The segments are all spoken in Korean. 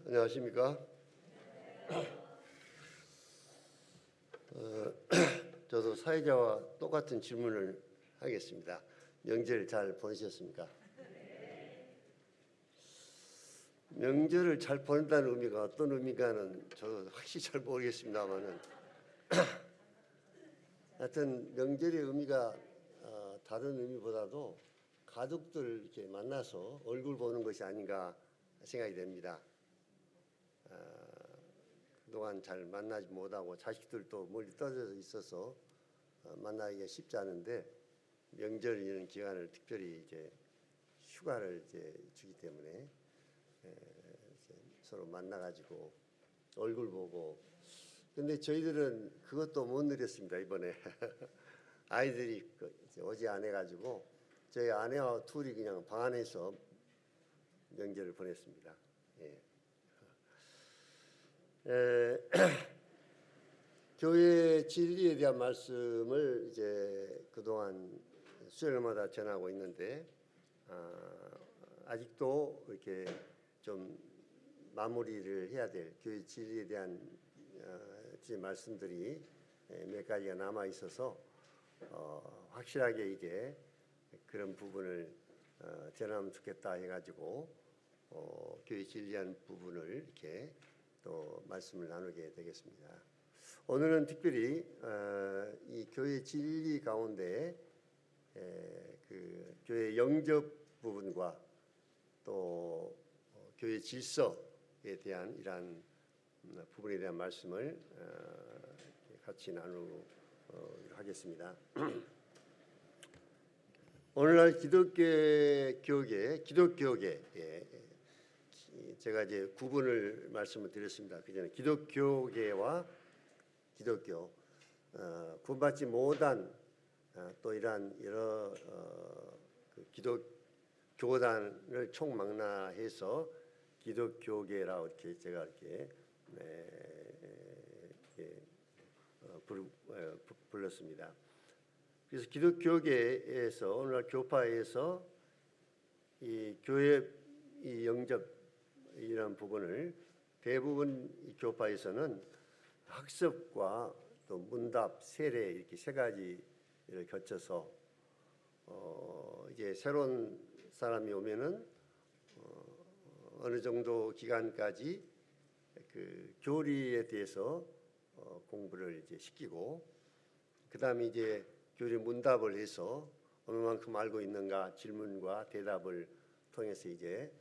안녕하십니까? 저도 사회자와 똑같은 질문을 하겠습니다. 명절 잘 보내셨습니까? 명절을 잘 보낸다는 의미가 어떤 의미가는 저도 확실히 잘 모르겠습니다만은 하여튼 명절의 의미가 다른 의미보다도 가족들 이렇게 만나서 얼굴 보는 것이 아닌가 생각이 됩니다. 그동안 잘 만나지 못하고 자식들도 멀리 떨어져 있어서 만나기가 쉽지 않은데 명절 이런 기간을 특별히 이제 휴가를 이제 주기 때문에 이제 서로 만나가지고 얼굴 보고. 근데 저희들은 그것도 못 누렸습니다 이번에. 아이들이 이제 오지 안 해가지고 저희 아내와 둘이 그냥 방 안에서 명절을 보냈습니다. 예. 교회 진리에 대한 말씀을 이제 그동안 수요일마다 전하고 있는데 아직도 이렇게 좀 마무리를 해야 될 교회 진리에 대한 말씀들이 몇 가지가 남아 있어서 확실하게 이제 그런 부분을 전하면 좋겠다 해가지고 교회 진리한 부분을 이렇게 또 말씀을 나누게 되겠습니다. 오늘은 특별히 이 교회 진리 가운데 그 교회 영접 부분과 또 교회 질서에 대한 이러한 부분에 대한 말씀을 같이 나누도록 하겠습니다. 오늘날 기독교계 제가 이제 구분을 말씀을 드렸습니다. 그 전에 기독교계와 기독교 구분받지 못한 또 이러한 여러 그 기독교단을 총망라해서 기독교계라고 이렇게 제가 이렇게 불렀습니다. 그래서 기독교계에서 오늘날 교파에서 이 교회 이 영접 이런 부분을 대부분 이 교파에서는 학습과 또 문답, 세례 이렇게 세 가지를 거쳐서 이제 새로운 사람이 오면은 어느 정도 기간까지 그 교리에 대해서 공부를 이제 시키고 그다음에 이제 교리 문답을 해서 얼마만큼 알고 있는가 질문과 대답을 통해서 이제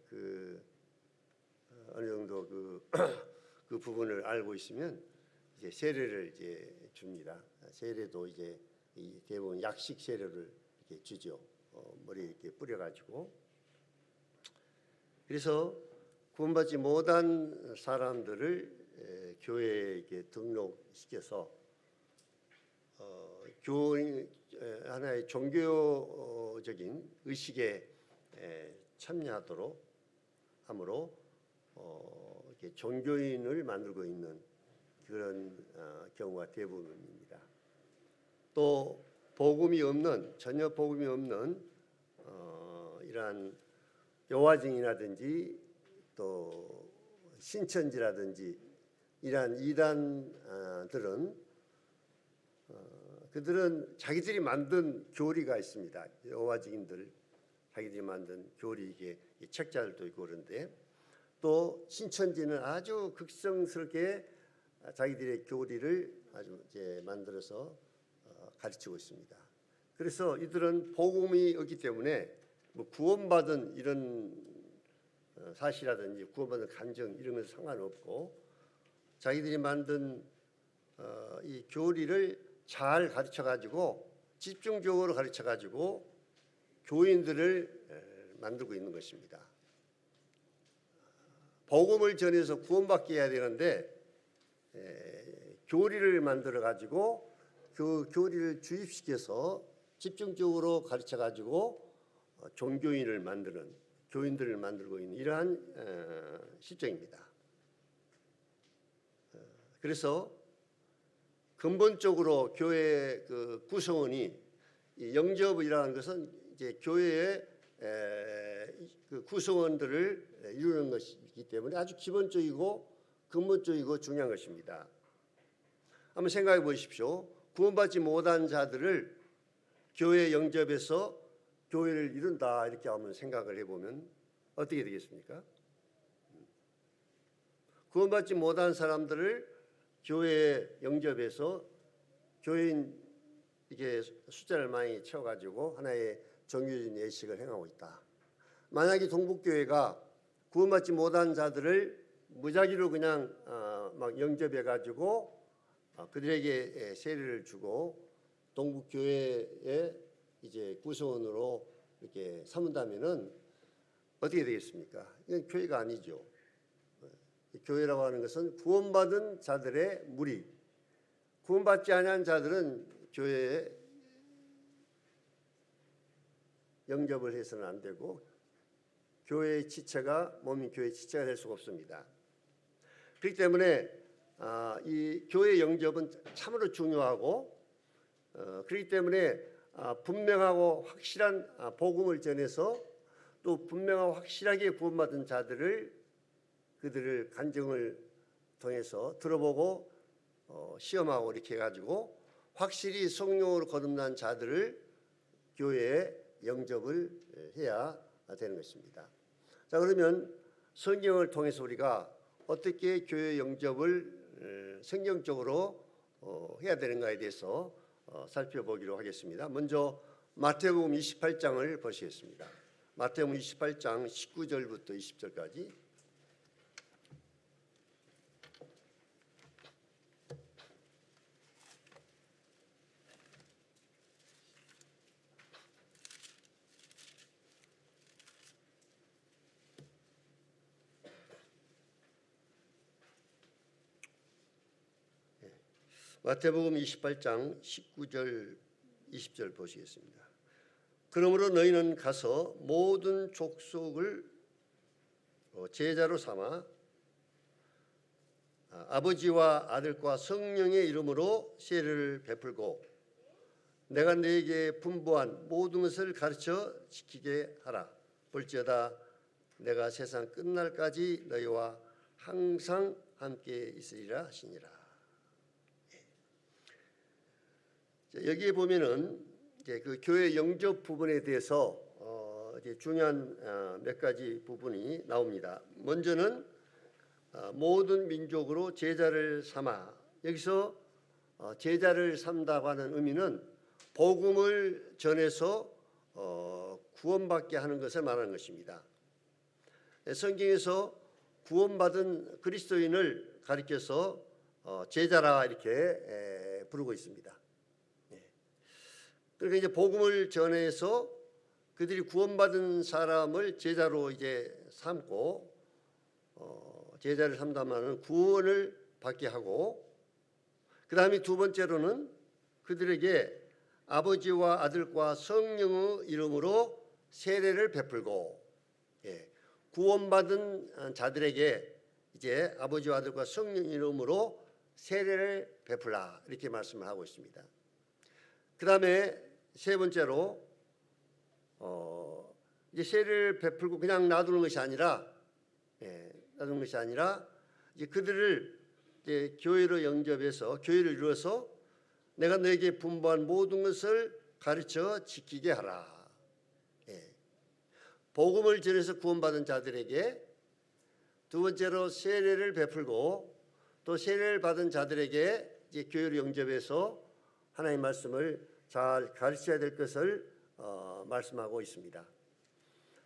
그 어느 정도 그 부분을 알고 있으면 이제 세례를 이제 줍니다. 세례도 이제 이 대부분 약식 세례를 이렇게 주죠. 머리에 이렇게 뿌려가지고. 그래서 구원받지 못한 사람들을 교회에 이렇게 등록시켜서 하나의 종교적인 의식에 참여하도록 함으로 이렇게 종교인을 만들고 있는 그런 경우가 대부분입니다. 또 전혀 복음이 없는 이러한 여화증이라든지 또 신천지라든지 이러한 이단들은 그들은 자기들이 만든 교리가 있습니다. 여호와증인들 자기들이 만든 교리 이게 책자들도 있고 그런데 또 신천지는 아주 극성스럽게 자기들의 교리를 아주 이제 만들어서 가르치고 있습니다. 그래서 이들은 복음이 없기 때문에 뭐 구원받은 이런 사실이라든지 구원받은 감정 이런 건 상관없고 자기들이 만든 이 교리를 잘 가르쳐가지고 집중적으로 가르쳐가지고 교인들을 만들고 있는 것입니다. 복음을 전해서 구원받게 해야 되는데 교리를 만들어가지고 그 교리를 주입시켜서 집중적으로 가르쳐가지고 종교인을 만드는 교인들을 만들고 있는 이러한 실정입니다. 그래서 근본적으로 교회 그 구성원이 이 영접이라는 것은 이제 교회의 그 구성원들을 이루는 것이기 때문에 아주 기본적이고 근본적이고 중요한 것입니다. 한번 생각해 보십시오. 구원받지 못한 자들을 교회 영접해서 교회를 이룬다 이렇게 한번 생각을 해보면 어떻게 되겠습니까? 구원받지 못한 사람들을 교회에 영접해서 교인 이게 숫자를 많이 채워가지고 하나의 정규적인 예식을 행하고 있다. 만약에 동북교회가 구원받지 못한 자들을 무작위로 그냥 막 영접해가지고 그들에게 세례를 주고 동북교회의 이제 구성원으로 이렇게 삼은다면은 어떻게 되겠습니까? 이건 교회가 아니죠. 교회라고 하는 것은 구원받은 자들의 무리, 구원받지 않은 자들은 교회에 영접을 해서는 안 되고 교회의 지체가 몸인 교회의 지체가 될 수가 없습니다. 그렇기 때문에 이 교회 영접은 참으로 중요하고 그렇기 때문에 분명하고 확실한 복음을 전해서 또 분명하고 확실하게 구원받은 자들을 그들을 간증을 통해서 들어보고 시험하고 이렇게 해가지고 확실히 성령으로 거듭난 자들을 교회에 영접을 해야 되는 것입니다. 자, 그러면 성경을 통해서 우리가 어떻게 교회 영접을 성경적으로 해야 되는가에 대해서 살펴보기로 하겠습니다. 먼저 마태복음 28장을 보시겠습니다. 마태복음 28장 19절부터 20절까지. 마태복음 28장 19절 20절 보시겠습니다. 그러므로 너희는 가서 모든 족속을 제자로 삼아 아버지와 아들과 성령의 이름으로 세례를 베풀고 내가 너에게 분부한 모든 것을 가르쳐 지키게 하라. 볼지어다 내가 세상 끝날까지 너희와 항상 함께 있으리라 하시니라. 여기에 보면은 이제 그 교회 영접 부분에 대해서 이제 중요한 몇 가지 부분이 나옵니다. 먼저는 모든 민족으로 제자를 삼아, 여기서 제자를 삼다고 하는 의미는 복음을 전해서 구원받게 하는 것을 말하는 것입니다. 성경에서 구원받은 그리스도인을 가리켜서 제자라 이렇게 부르고 있습니다. 그러니까 이제 복음을 전해서 그들이 구원받은 사람을 제자로 이제 삼고 제자를 삼다마는 구원을 받게 하고 그 다음에 두 번째로는 그들에게 아버지와 아들과 성령의 이름으로 세례를 베풀고 구원받은 자들에게 이제 아버지와 아들과 성령 이름으로 세례를 베풀라 이렇게 말씀을 하고 있습니다. 그 다음에 세 번째로 이제 세례를 베풀고 그냥 놔두는 것이 아니라 이제 그들을 이제 교회로 영접해서 교회를 이루어서 내가 너에게 분부한 모든 것을 가르쳐 지키게 하라. 복음을 전해서 구원받은 자들에게 두 번째로 세례를 베풀고 또 세례를 받은 자들에게 이제 교회로 영접해서 하나님의 말씀을 잘 가르쳐야 될 것을 말씀하고 있습니다.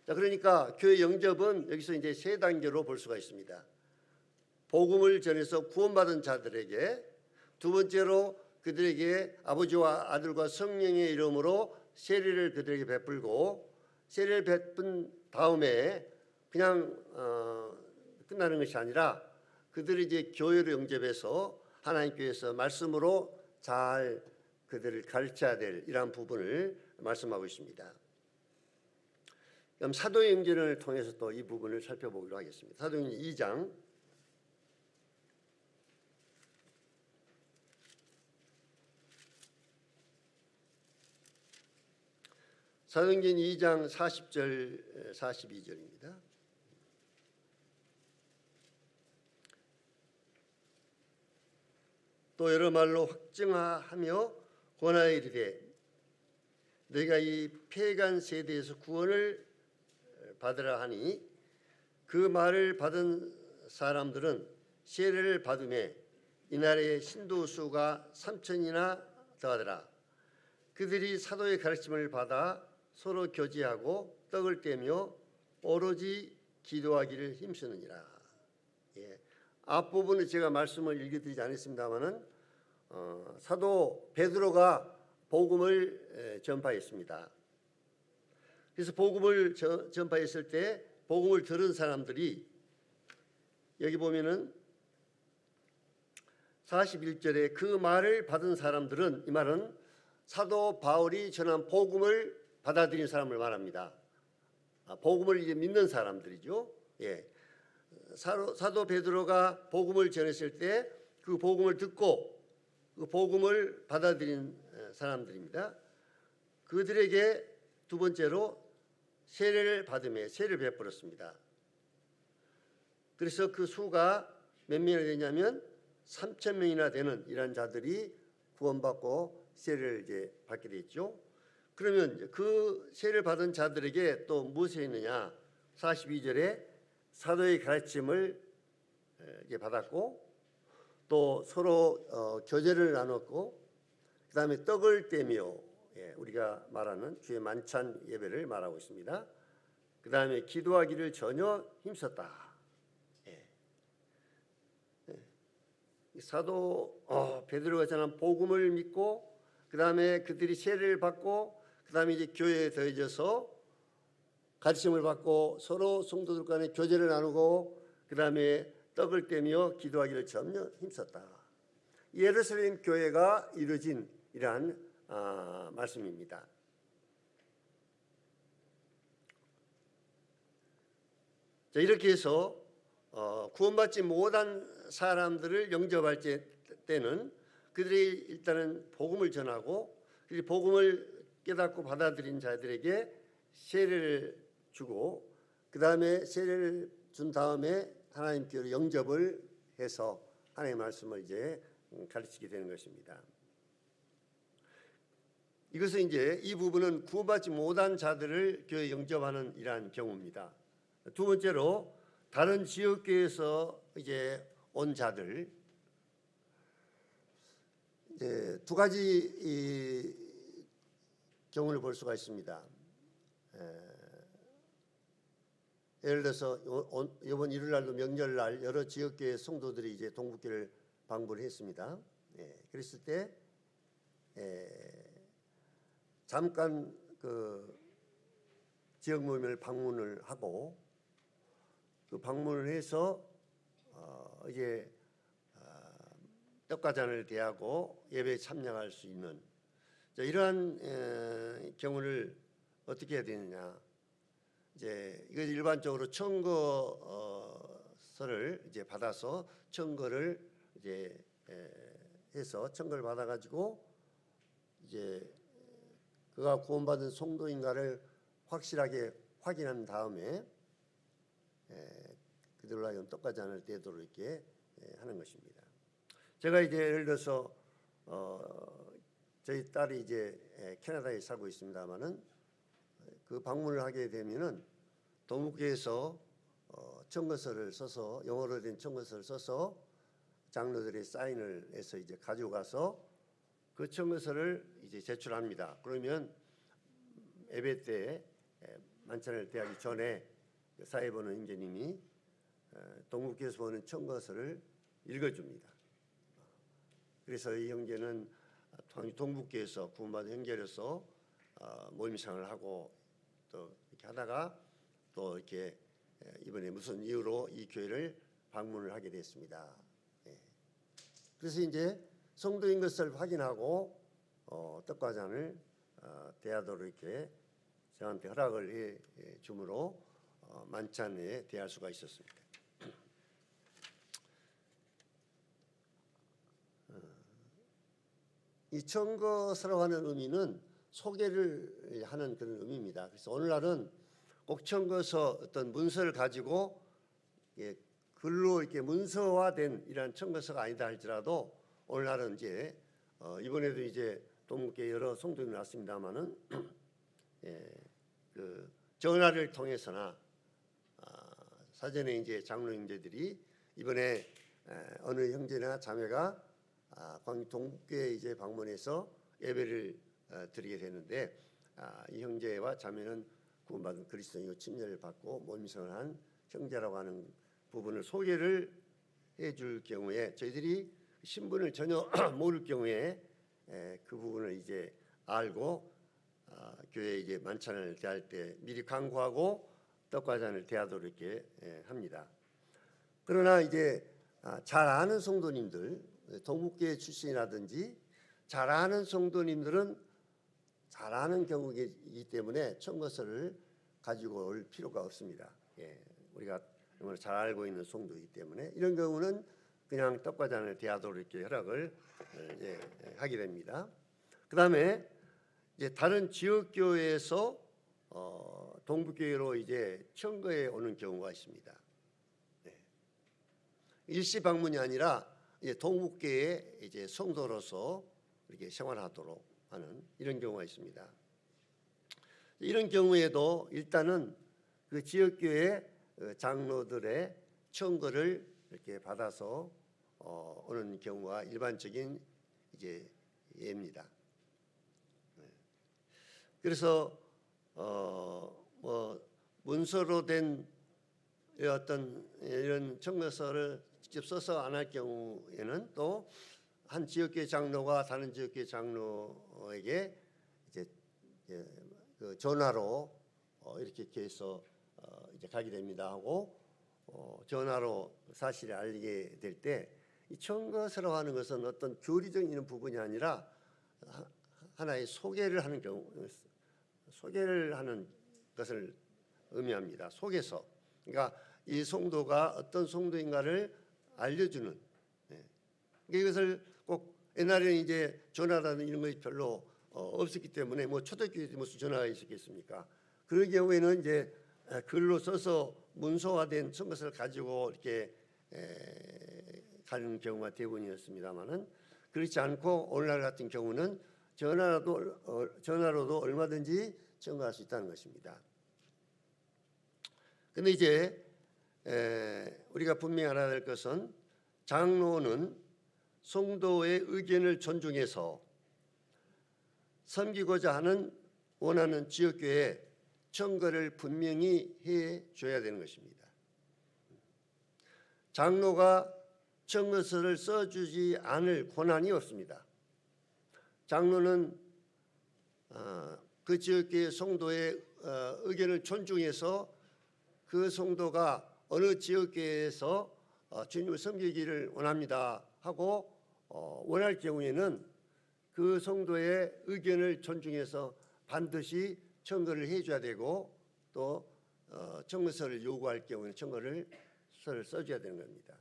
자, 그러니까 교회 영접은 여기서 이제 세 단계로 볼 수가 있습니다. 복음을 전해서 구원받은 자들에게, 두 번째로 그들에게 아버지와 아들과 성령의 이름으로 세례를 그들에게 베풀고 세례를 베푼 다음에 그냥 끝나는 것이 아니라 그들이 이제 교회로 영접해서 하나님 교회에서 말씀으로 잘 그들을 가르쳐야 될 이러한 부분을 말씀하고 있습니다. 그럼 사도행전을 통해서 또 이 부분을 살펴보기로 하겠습니다. 사도행전 2장 사도행전 2장 40절 42절입니다. 또 여러 말로 확증하며 권하여 이르되 너희가 이 패간 세대에서 구원을 받으라 하니 그 말을 받은 사람들은 세례를 받음에 이날에 신도 수가 3천이나 더하더라. 그들이 사도의 가르침을 받아 서로 교제하고 떡을 떼며 오로지 기도하기를 힘쓰느니라. 예. 앞부분은 제가 말씀을 읽어드리지 않았습니다마는 사도 베드로가 복음을 전파했습니다. 그래서 복음을 전파했을 때 복음을 들은 사람들이 여기 보면은 41절에 그 말을 받은 사람들은, 이 말은 사도 바울이 전한 복음을 받아들인 사람을 말합니다. 복음을 이제 믿는 사람들이죠. 예. 사도 베드로가 복음을 전했을 때 그 복음을 듣고 그 복음을 받아들인 사람들입니다. 그들에게 두 번째로 세례를 받음에 세례를 베풀었습니다. 그래서 그 수가 몇 명이 되냐면 3,000명이나 되는 이런 자들이 구원받고 세례를 이제 받게 됐죠. 그러면 그 세례를 받은 자들에게 또 무엇이 있느냐? 42절에 사도의 가르침을 이제 받았고 또 서로 교제를 나눴고 그다음에 떡을 떼며 우리가 말하는 주의 만찬 예배를 말하고 있습니다. 그다음에 기도하기를 전혀 힘썼다. 사도 베드로가 전한 복음을 믿고 그다음에 그들이 세례를 받고 그다음에 이제 교회에 더해져서 가르침을 받고 서로 성도들 간에 교제를 나누고 그다음에 떡을 떼며 기도하기를 전혀 힘썼다. 예루살렘 교회가 이루어진 이러한 말씀입니다. 자, 이렇게 해서 구원받지 못한 사람들을 영접할 때는 그들이 일단은 복음을 전하고 그들이 복음을 깨닫고 받아들인 자들에게 세례를 주고 그 다음에 세례를 준 다음에 하나님께로 영접을 해서 하나님의 말씀을 이제 가르치게 되는 것입니다. 이것은 이제 이 부분은 구원받지 못한 자들을 교회 영접하는 이러한 경우입니다. 두 번째로 다른 지역교회에서 이제 온 자들, 이제 두 가지 이 경우를 볼 수가 있습니다. 예를 들어서 이번 일요일날도 명절날 여러 지역교회 성도들이 이제 동북교를 방문을 했습니다. 그랬을 때 잠깐 그 지역 모임을 방문을 하고 그 방문을 해서 이제 떡과 잔을 대하고 예배에 참여할 수 있는 이러한 경우를 어떻게 해야 되느냐? 이제 이거 일반적으로 청거서를 이제 받아서 청거를 이제 해서 청거를 받아가지고 이제 그가 구원받은 성도인가를 확실하게 확인한 다음에 그들로 하여금 떡과 잔을 대도록 이렇게 하는 것입니다. 제가 이제 예를 들어서 저희 딸이 이제 캐나다에 살고 있습니다만은 그 방문을 하게 되면은 동북교에서 청거서를 써서 영어로 된 청거서를 써서 장로들의 사인을 해서 이제 가져가서 그 청거서를 이제 제출합니다. 그러면 예배 때 만찬을 대하기 전에 사회 보는 형제님이 동북교에서 보는 청거서를 읽어줍니다. 그래서 이 형제는 동북교에서 구원받은 형제로서 모임상을 하고 또 이렇게 하다가 또 이렇게 이번에 무슨 이유로 이 교회를 방문을 하게 됐습니다. 그래서 이제 성도인 것을 확인하고 떡과 잔을 대하도록 이렇게 저한테 허락을 해 주므로 만찬에 대할 수가 있었습니다. 이 청거서라고 하는 의미는 소개를 하는 그런 의미입니다. 그래서 오늘날은 꼭 청거서 어떤 문서를 가지고 글로 이렇게 문서화된 이러한 청거서가 아니다 할지라도 오늘날은 이제 이번에도 이제 동국계 여러 성도들이 났습니다만은 그 전화를 통해서나 사전에 이제 장로 형제들이 이번에 어느 형제나 자매가 광주 동국교에 이제 방문해서 예배를 드리게 되는데 이 형제와 자매는 구원받은 그리스도인이고 침례를 받고 몸이성을 한 형제라고 하는 부분을 소개를 해줄 경우에 저희들이 신분을 전혀 모를 경우에 그 부분을 이제 알고 교회 이제 만찬을 대할 때 미리 강구하고 떡과잔을 대하도록 이렇게 합니다. 그러나 이제 잘 아는 성도님들, 동국교회 출신이라든지 잘 아는 성도님들은 잘 아는 경우이기 때문에 청거서를 가지고 올 필요가 없습니다. 우리가 잘 알고 있는 성도이기 때문에 이런 경우는 그냥 떡과잔을 대하도록 이렇게 허락을 하게 됩니다. 그다음에 이제 다른 지역 교회에서 동북교회로 이제 청거에 오는 경우가 있습니다. 일시 방문이 아니라 이제 동북교회 이제 성도로서 이렇게 생활하도록 하는 이런 경우가 있습니다. 이런 경우에도 일단은 그 지역 교회 장로들의 청거를 이렇게 받아서 오는 경우가 일반적인 이제 예입니다. 그래서 뭐 문서로 된 어떤 이런 청거서를 직접 써서 안 할 경우에는 또 한 지역교회 장로가 다른 지역교회 장로에게 이제 그 전화로 이렇게 해서 이제 가게 됩니다 하고 전화로 사실을 알리게 될 때 이 청거서라고 하는 것은 어떤 교리적인 부분이 아니라 하나의 소개를 하는 경우, 소개를 하는 것을 의미합니다. 소개서. 그러니까 이 성도가 어떤 성도인가를 알려주는. 이것을 꼭 옛날에는 이제 전화라는 이런 것이 별로 없었기 때문에 뭐 초대교회에 무슨 전화가 있었겠습니까? 그런 경우에는 이제 글로 써서 문서화된 청거서를 가지고 이렇게 가는 경우가 대부분이었습니다만은 그렇지 않고 오늘날 같은 경우는 전화로도 얼마든지 청구할 수 있다는 것입니다. 그런데 이제 우리가 분명히 알아야 될 것은 장로는 성도의 의견을 존중해서 섬기고자 하는 원하는 지역교회에 청거를 분명히 해줘야 되는 것입니다. 장로가 청거서를 써주지 않을 권한이 없습니다. 장로는 그 지역교회 성도의 의견을 존중해서 그 성도가 어느 지역교회에서 주님을 섬기기를 원합니다 하고 원할 경우에는 그 성도의 의견을 존중해서 반드시 청거를 해줘야 되고 또 청거서를 요구할 경우에는 청거서를 써줘야 되는 겁니다.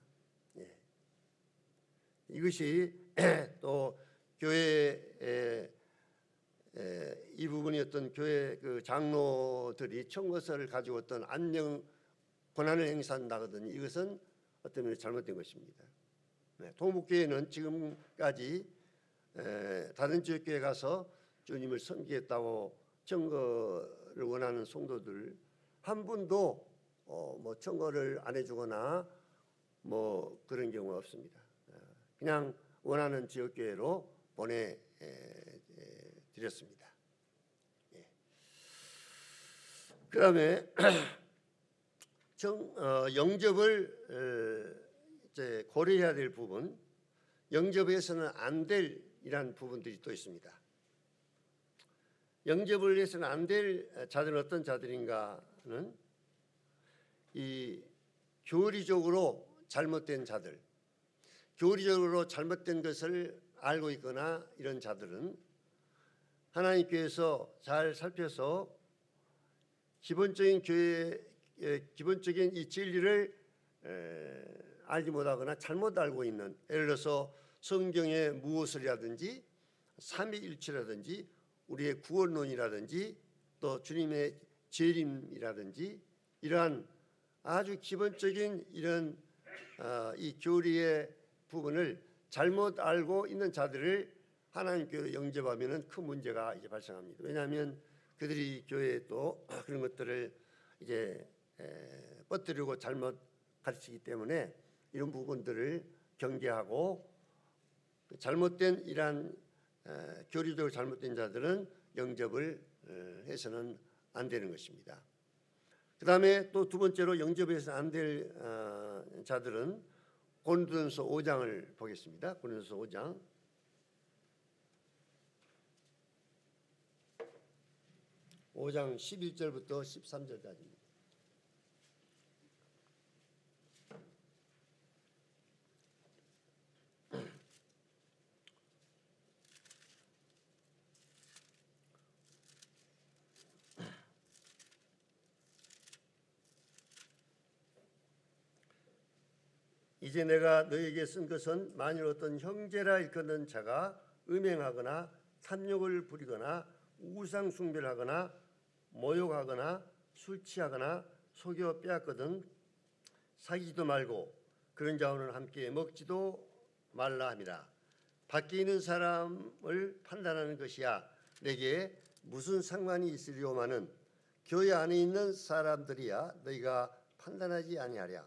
이것이 또 교회의 이 부분이 어떤 교회 그 장로들이 청거서를 가지고 어떤 안녕 권한을 행사한다거든요. 이것은 어떤 면에서 잘못된 것입니다. 동북교회는 지금까지 다른 지역교회 가서 주님을 섬기겠다고 청거를 원하는 성도들 한 분도 뭐 청거를 안 해주거나 뭐 그런 경우가 없습니다. 그냥 원하는 지역교회로 보내드렸습니다. 그다음에 영접을 이제 고려해야 될 부분, 영접해서는 안 될 이란 부분들이 또 있습니다. 영접을 해서는 안 될 자들은 어떤 자들인가는 이 교리적으로 잘못된 자들, 교리적으로 잘못된 것을 알고 있거나 이런 자들은 하나님께서 잘 살펴서 기본적인 기본적인 이 진리를 알지 못하거나 잘못 알고 있는, 예를 들어서 성경의 무엇을이라든지 삼위일체라든지 우리의 구원론이라든지 또 주님의 재림이라든지 이러한 아주 기본적인 이런 이 교리의 부분을 잘못 알고 있는 자들을 하나님 교회로 영접하면은 큰 문제가 이제 발생합니다. 왜냐하면 그들이 교회에 또 그런 것들을 이제 뻗뜨리고 잘못 가르치기 때문에 이런 부분들을 경계하고 잘못된 이러한 교리적으로 잘못된 자들은 영접을 해서는 안 되는 것입니다. 그 다음에 또 두 번째로 영접해서는 안 될 자들은 고린도전서 5장을 보겠습니다. 고린도전서 5장 5장 11절부터 13절까지입니다. 이제 내가 너에게 쓴 것은 만일 어떤 형제라 일컫는 자가 음행하거나 탐욕을 부리거나 우상 숭배를 하거나 모욕하거나 술 취하거나 속여 빼앗거든 사귀지도 말고 그런 자와는 함께 먹지도 말라 함이라. 밖에 있는 사람을 판단하는 것이야 내게 무슨 상관이 있으리오마는 교회 안에 있는 사람들이야 너희가 판단하지 아니하랴.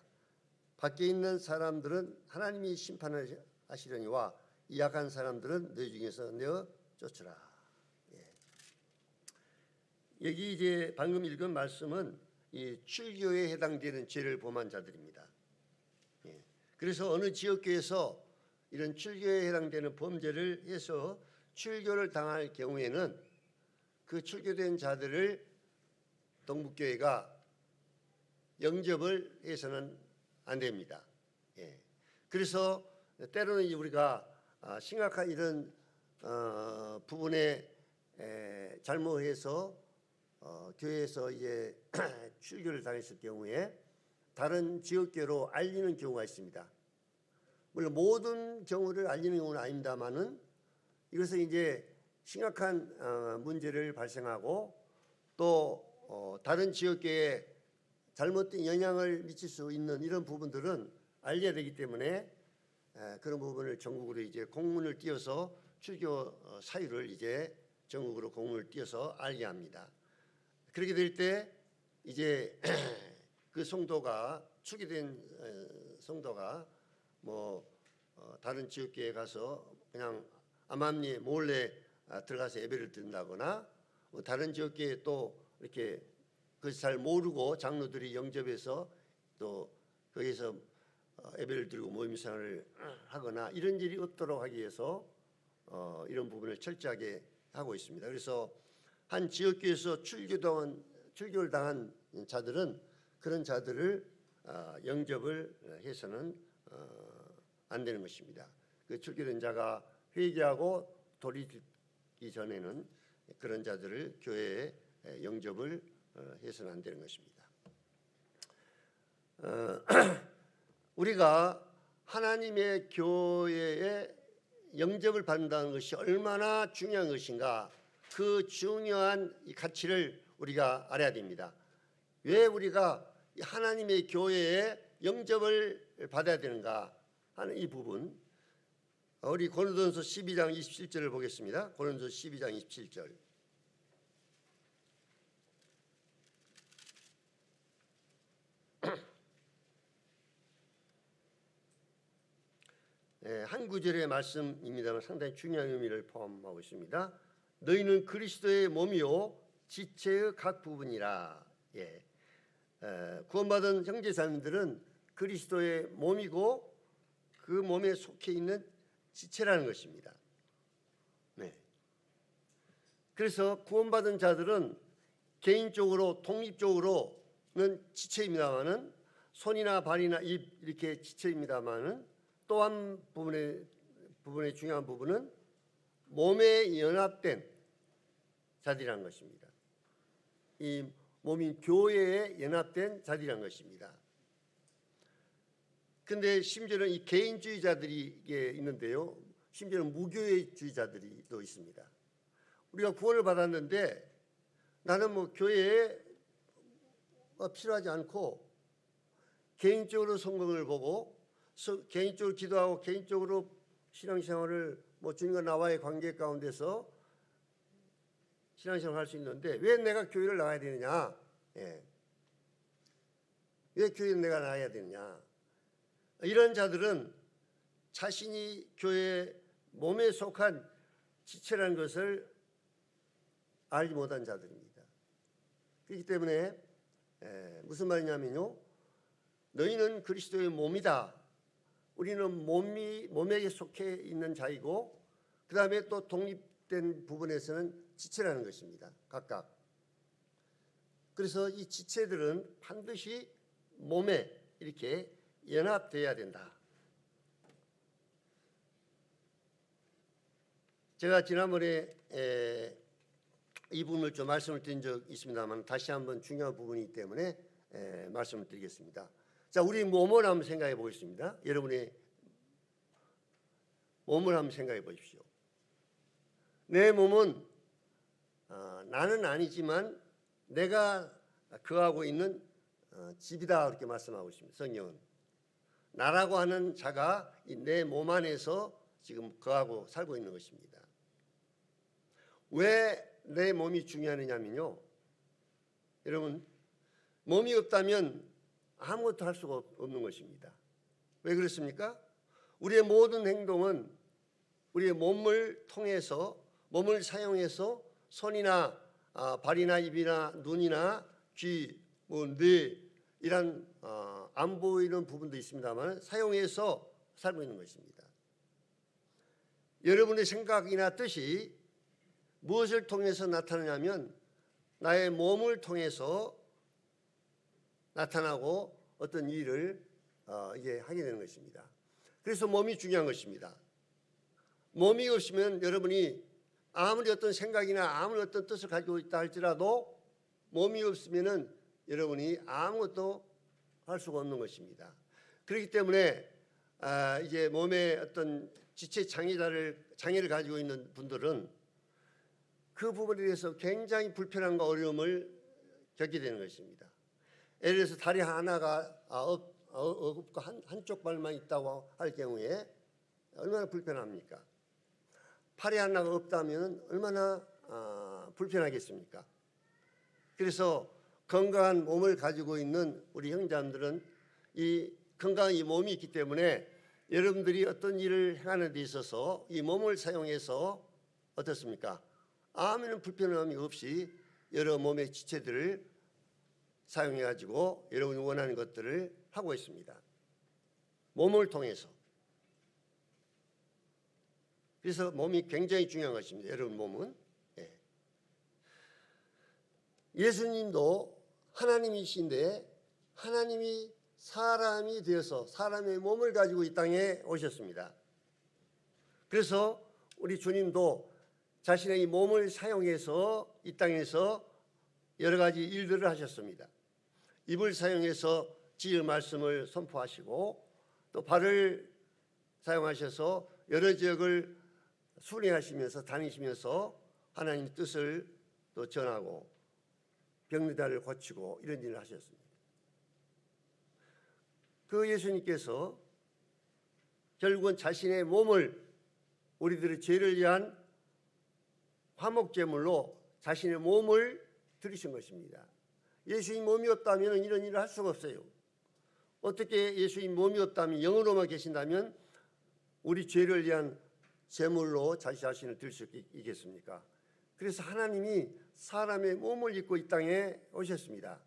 밖에 있는 사람들은 하나님이 심판하시려니와 이 약한 사람들은 너희 중에서 내어 쫓으라. 여기 이제 방금 읽은 말씀은 이 출교에 해당되는 죄를 범한 자들입니다. 그래서 어느 지역교회에서 이런 출교에 해당되는 범죄를 해서 출교를 당할 경우에는 그 출교된 자들을 동북교회가 영접을 해서는 안 됩니다. 그래서 때로는 우리가 심각한 이런 부분에 잘못해서 교회에서 이제 출교를 당했을 경우에 다른 지역교로 알리는 경우가 있습니다. 물론 모든 경우를 알리는 경우는 아닙니다만은 이것은 이제 심각한 문제를 발생하고 또 다른 지역교에 잘못된 영향을 미칠 수 있는 이런 부분들은 알려야 되기 때문에 그런 부분을 전국으로 이제 공문을 띄어서 출교 사유를 이제 전국으로 공문을 띄어서 알게 합니다. 그렇게 될 때 이제 그 성도가 출교된 성도가 뭐 다른 지역교회에 가서 그냥 암암리에 몰래 들어가서 예배를 드린다거나 다른 지역교회에 또 이렇게 그것을 잘 모르고 장로들이 영접해서 또 거기서 예배를 드리고 모임 생활을 하거나 이런 일이 없도록 하기 위해서 이런 부분을 철저하게 하고 있습니다. 그래서 한 지역교회에서 출교를 당한 자들은 그런 자들을 영접을 해서는 안 되는 것입니다. 그 출교된 자가 회개하고 돌이키기 전에는 그런 자들을 교회에 영접을 해서는 안 되는 것입니다. 우리가 하나님의 교회에 영접을 받는다는 것이 얼마나 중요한 것인가, 그 중요한 가치를 우리가 알아야 됩니다. 왜 우리가 하나님의 교회에 영접을 받아야 되는가 하는 이 부분, 우리 고린도전서 12장 27절을 보겠습니다. 고린도전서 12장 27절. 한 구절의 말씀입니다만 상당히 중요한 의미를 포함하고 있습니다. 너희는 그리스도의 몸이요 지체의 각 부분이라. 구원받은 형제자매들은 그리스도의 몸이고 그 몸에 속해 있는 지체라는 것입니다. 그래서 구원받은 자들은 개인적으로 독립적으로는 지체입니다만은 손이나 발이나 입 이렇게 지체입니다만은 또 한 부분의 중요한 부분은 몸에 연합된 자들이라는 것입니다. 이 몸인 교회에 연합된 자들이라는 것입니다. 그런데 심지어는 이 개인주의자들이 있는데요. 심지어는 무교회주의자들이 또 있습니다. 우리가 구원을 받았는데 나는 뭐 교회에 필요하지 않고 개인적으로 성경을 보고 개인적으로 기도하고 개인적으로 신앙생활을 뭐 주님과 나와의 관계 가운데서 신앙생활을 할 수 있는데 왜 내가 교회를 나가야 되느냐? 예. 왜 교회에 내가 나가야 되느냐? 이런 자들은 자신이 교회 몸에 속한 지체라는 것을 알지 못한 자들입니다. 그렇기 때문에 무슨 말이냐면요, 너희는 그리스도의 몸이다. 우리는 몸에게 속해 있는 자이고, 그 다음에 또 독립된 부분에서는 지체라는 것입니다. 각각. 그래서 이 지체들은 반드시 몸에 이렇게 연합되어야 된다. 제가 지난번에 이 부분을 좀 말씀을 드린 적 있습니다만 다시 한번 중요한 부분이기 때문에 말씀을 드리겠습니다. 자, 우리 몸을 한번 생각해 보겠습니다. 여러분의 몸을 한번 생각해 보십시오. 내 몸은 나는 아니지만 내가 거하고 있는 집이다, 그렇게 말씀하고 있습니다. 성경은 나라고 하는 자가 내 몸 안에서 지금 거하고 살고 있는 것입니다. 왜 내 몸이 중요하느냐면요, 여러분, 몸이 없다면 아무것도 할 수가 없는 것입니다. 왜 그렇습니까? 우리의 모든 행동은 우리의 몸을 통해서, 몸을 사용해서 손이나 발이나 입이나 눈이나 귀, 뇌 이런 안 보이는 부분도 있습니다만 사용해서 살고 있는 것입니다. 여러분의 생각이나 뜻이 무엇을 통해서 나타나냐면 나의 몸을 통해서 나타나고 어떤 일을 이제 하게 되는 것입니다. 그래서 몸이 중요한 것입니다. 몸이 없으면 여러분이 아무리 어떤 생각이나 아무리 어떤 뜻을 가지고 있다 할지라도 몸이 없으면은 여러분이 아무것도 할 수가 없는 것입니다. 그렇기 때문에 이제 몸에 어떤 지체 장애를 가지고 있는 분들은 그 부분에 대해서 굉장히 불편함과 어려움을 겪게 되는 것입니다. 예를 들어서 다리 하나가 없고 한쪽 발만 있다고 할 경우에 얼마나 불편합니까? 팔이 하나가 없다면 얼마나 불편하겠습니까? 그래서 건강한 몸을 가지고 있는 우리 형제자매들은 이 건강한 이 몸이 있기 때문에 여러분들이 어떤 일을 행하는 데 있어서 이 몸을 사용해서 어떻습니까? 아무런 불편함이 없이 여러 몸의 지체들을 사용해 가지고 여러분이 원하는 것들을 하고 있습니다. 몸을 통해서. 그래서 몸이 굉장히 중요한 것입니다. 여러분 몸은. 예수님도 하나님이신데 하나님이 사람이 되어서 사람의 몸을 가지고 이 땅에 오셨습니다. 그래서 우리 주님도 자신의 이 몸을 사용해서 이 땅에서 여러 가지 일들을 하셨습니다. 입을 사용해서 지을 말씀을 선포하시고 또 발을 사용하셔서 여러 지역을 순회하시면서 다니시면서 하나님의 뜻을 또 전하고 병리다를 고치고 이런 일을 하셨습니다. 그 예수님께서 결국은 자신의 몸을 우리들의 죄를 위한 화목제물로 자신의 몸을 드리신 것입니다. 예수님 몸이 없다면 이런 일을 할 수가 없어요. 어떻게 예수님 몸이 없다면 영으로만 계신다면 우리 죄를 위한 제물로 자기 자신을 드릴 수 있겠습니까? 그래서 하나님이 사람의 몸을 입고 이 땅에 오셨습니다.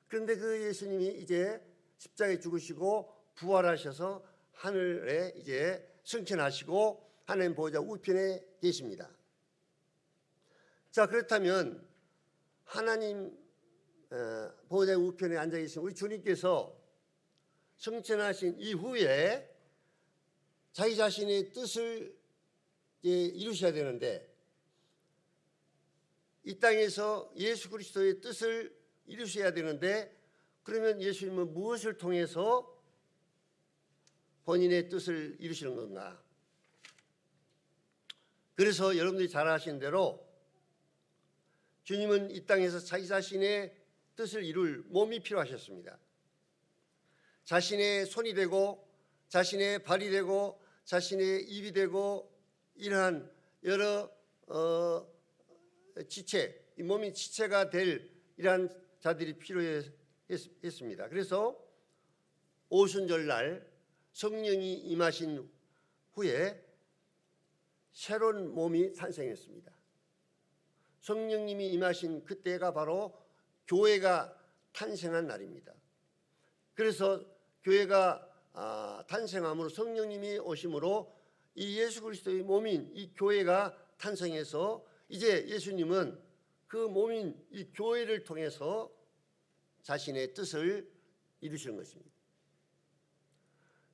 그런데 그 예수님이 이제 십자가에 죽으시고 부활하셔서 하늘에 이제 승천하시고 하나님 보호자 우편에 계십니다. 자, 그렇다면 하나님 보호자 우편에 앉아 계신 우리 주님께서 승천하신 이후에 자기 자신의 뜻을 이루셔야 되는데 이 땅에서 예수 그리스도의 뜻을 이루셔야 되는데 그러면 예수님은 무엇을 통해서 본인의 뜻을 이루시는 건가? 그래서 여러분들이 잘 아시는 대로 주님은 이 땅에서 자기 자신의 뜻을 이룰 몸이 필요하셨습니다. 자신의 손이 되고 자신의 발이 되고 자신의 입이 되고 이러한 여러 지체, 이 몸이 지체가 될 이러한 자들이 필요했습니다. 그래서 오순절날 성령이 임하신 후에 새로운 몸이 탄생했습니다. 성령님이 임하신 그때가 바로 교회가 탄생한 날입니다. 그래서 교회가 탄생함으로 성령님이 오심으로 이 예수 그리스도의 몸인 이 교회가 탄생해서 이제 예수님은 그 몸인 이 교회를 통해서 자신의 뜻을 이루시는 것입니다.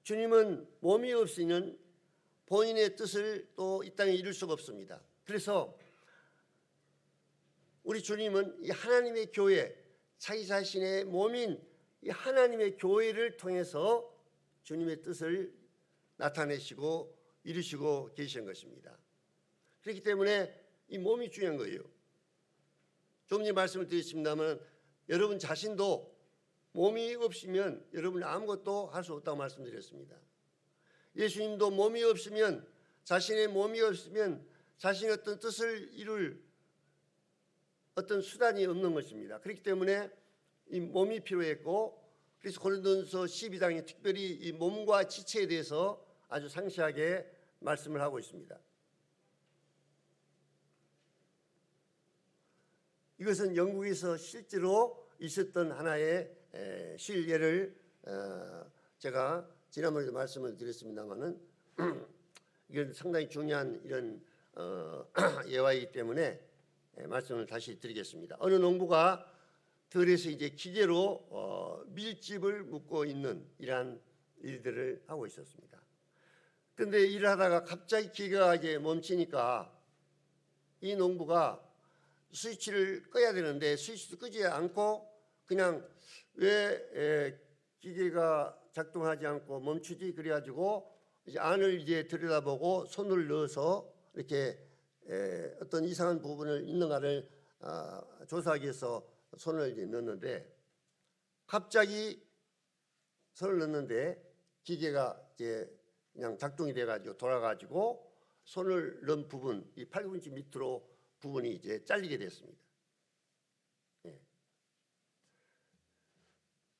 주님은 몸이 없이는 본인의 뜻을 또 이 땅에 이룰 수가 없습니다. 그래서 우리 주님은 이 하나님의 교회, 자기 자신의 몸인 이 하나님의 교회를 통해서 주님의 뜻을 나타내시고 이루시고 계신 것입니다. 그렇기 때문에 이 몸이 중요한 거예요. 좀 전에 말씀을 드렸습니다만 여러분 자신도 몸이 없으면 여러분이 아무것도 할 수 없다고 말씀드렸습니다. 예수님도 몸이 없으면 자신의 몸이 없으면 자신의 어떤 뜻을 이룰 어떤 수단이 없는 것입니다. 그렇기 때문에 이 몸이 필요했고 그래서 고린도전서 12장에 특별히 이 몸과 지체에 대해서 아주 상세하게 말씀을 하고 있습니다. 이것은 영국에서 실제로 있었던 하나의 실예를 제가 지난번에도 말씀을 드렸습니다만은 이건 상당히 중요한 이런 예화이기 때문에 말씀을 다시 드리겠습니다. 어느 농부가 들에서 이제 기계로 밀집을 묶고 있는 이러한 일들을 하고 있었습니다. 그런데 일을 하다가 갑자기 기계가 이제 멈추니까 이 농부가 스위치를 꺼야 되는데 스위치도 끄지 않고 그냥 왜 기계가 작동하지 않고 멈추지 그래가지고 이제 안을 이제 들여다보고 손을 넣어서 이렇게 어떤 이상한 부분을 있는가를 조사하기 위해서 손을 이제 넣는데 갑자기 손을 넣는데 기계가 이제 그냥 작동이 돼가지고 돌아가지고 손을 넣은 부분 이 8분치 밑으로 부분이 이제 잘리게 됐습니다.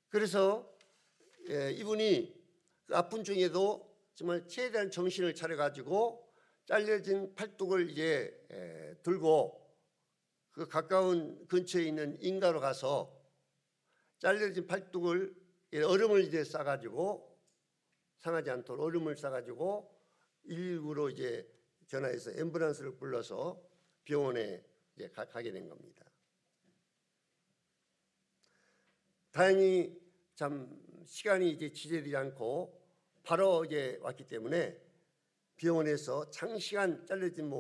그래서 이분이 그 아픈 중에도 정말 최대한 정신을 차려가지고 잘려진 팔뚝을 이제 들고 그 가까운 근처에 있는 인가로 가서 잘려진 팔뚝을 얼음을 이제 싸가지고 상하지 않도록 얼음을 싸가지고 119로 이제 전화해서 앰뷸런스를 불러서 병원에 이제 가게 된 겁니다. 다행히 참 시간이 이제 지체되지 않고 바로 이제 왔기 때문에 병원에서 장시간 잘려진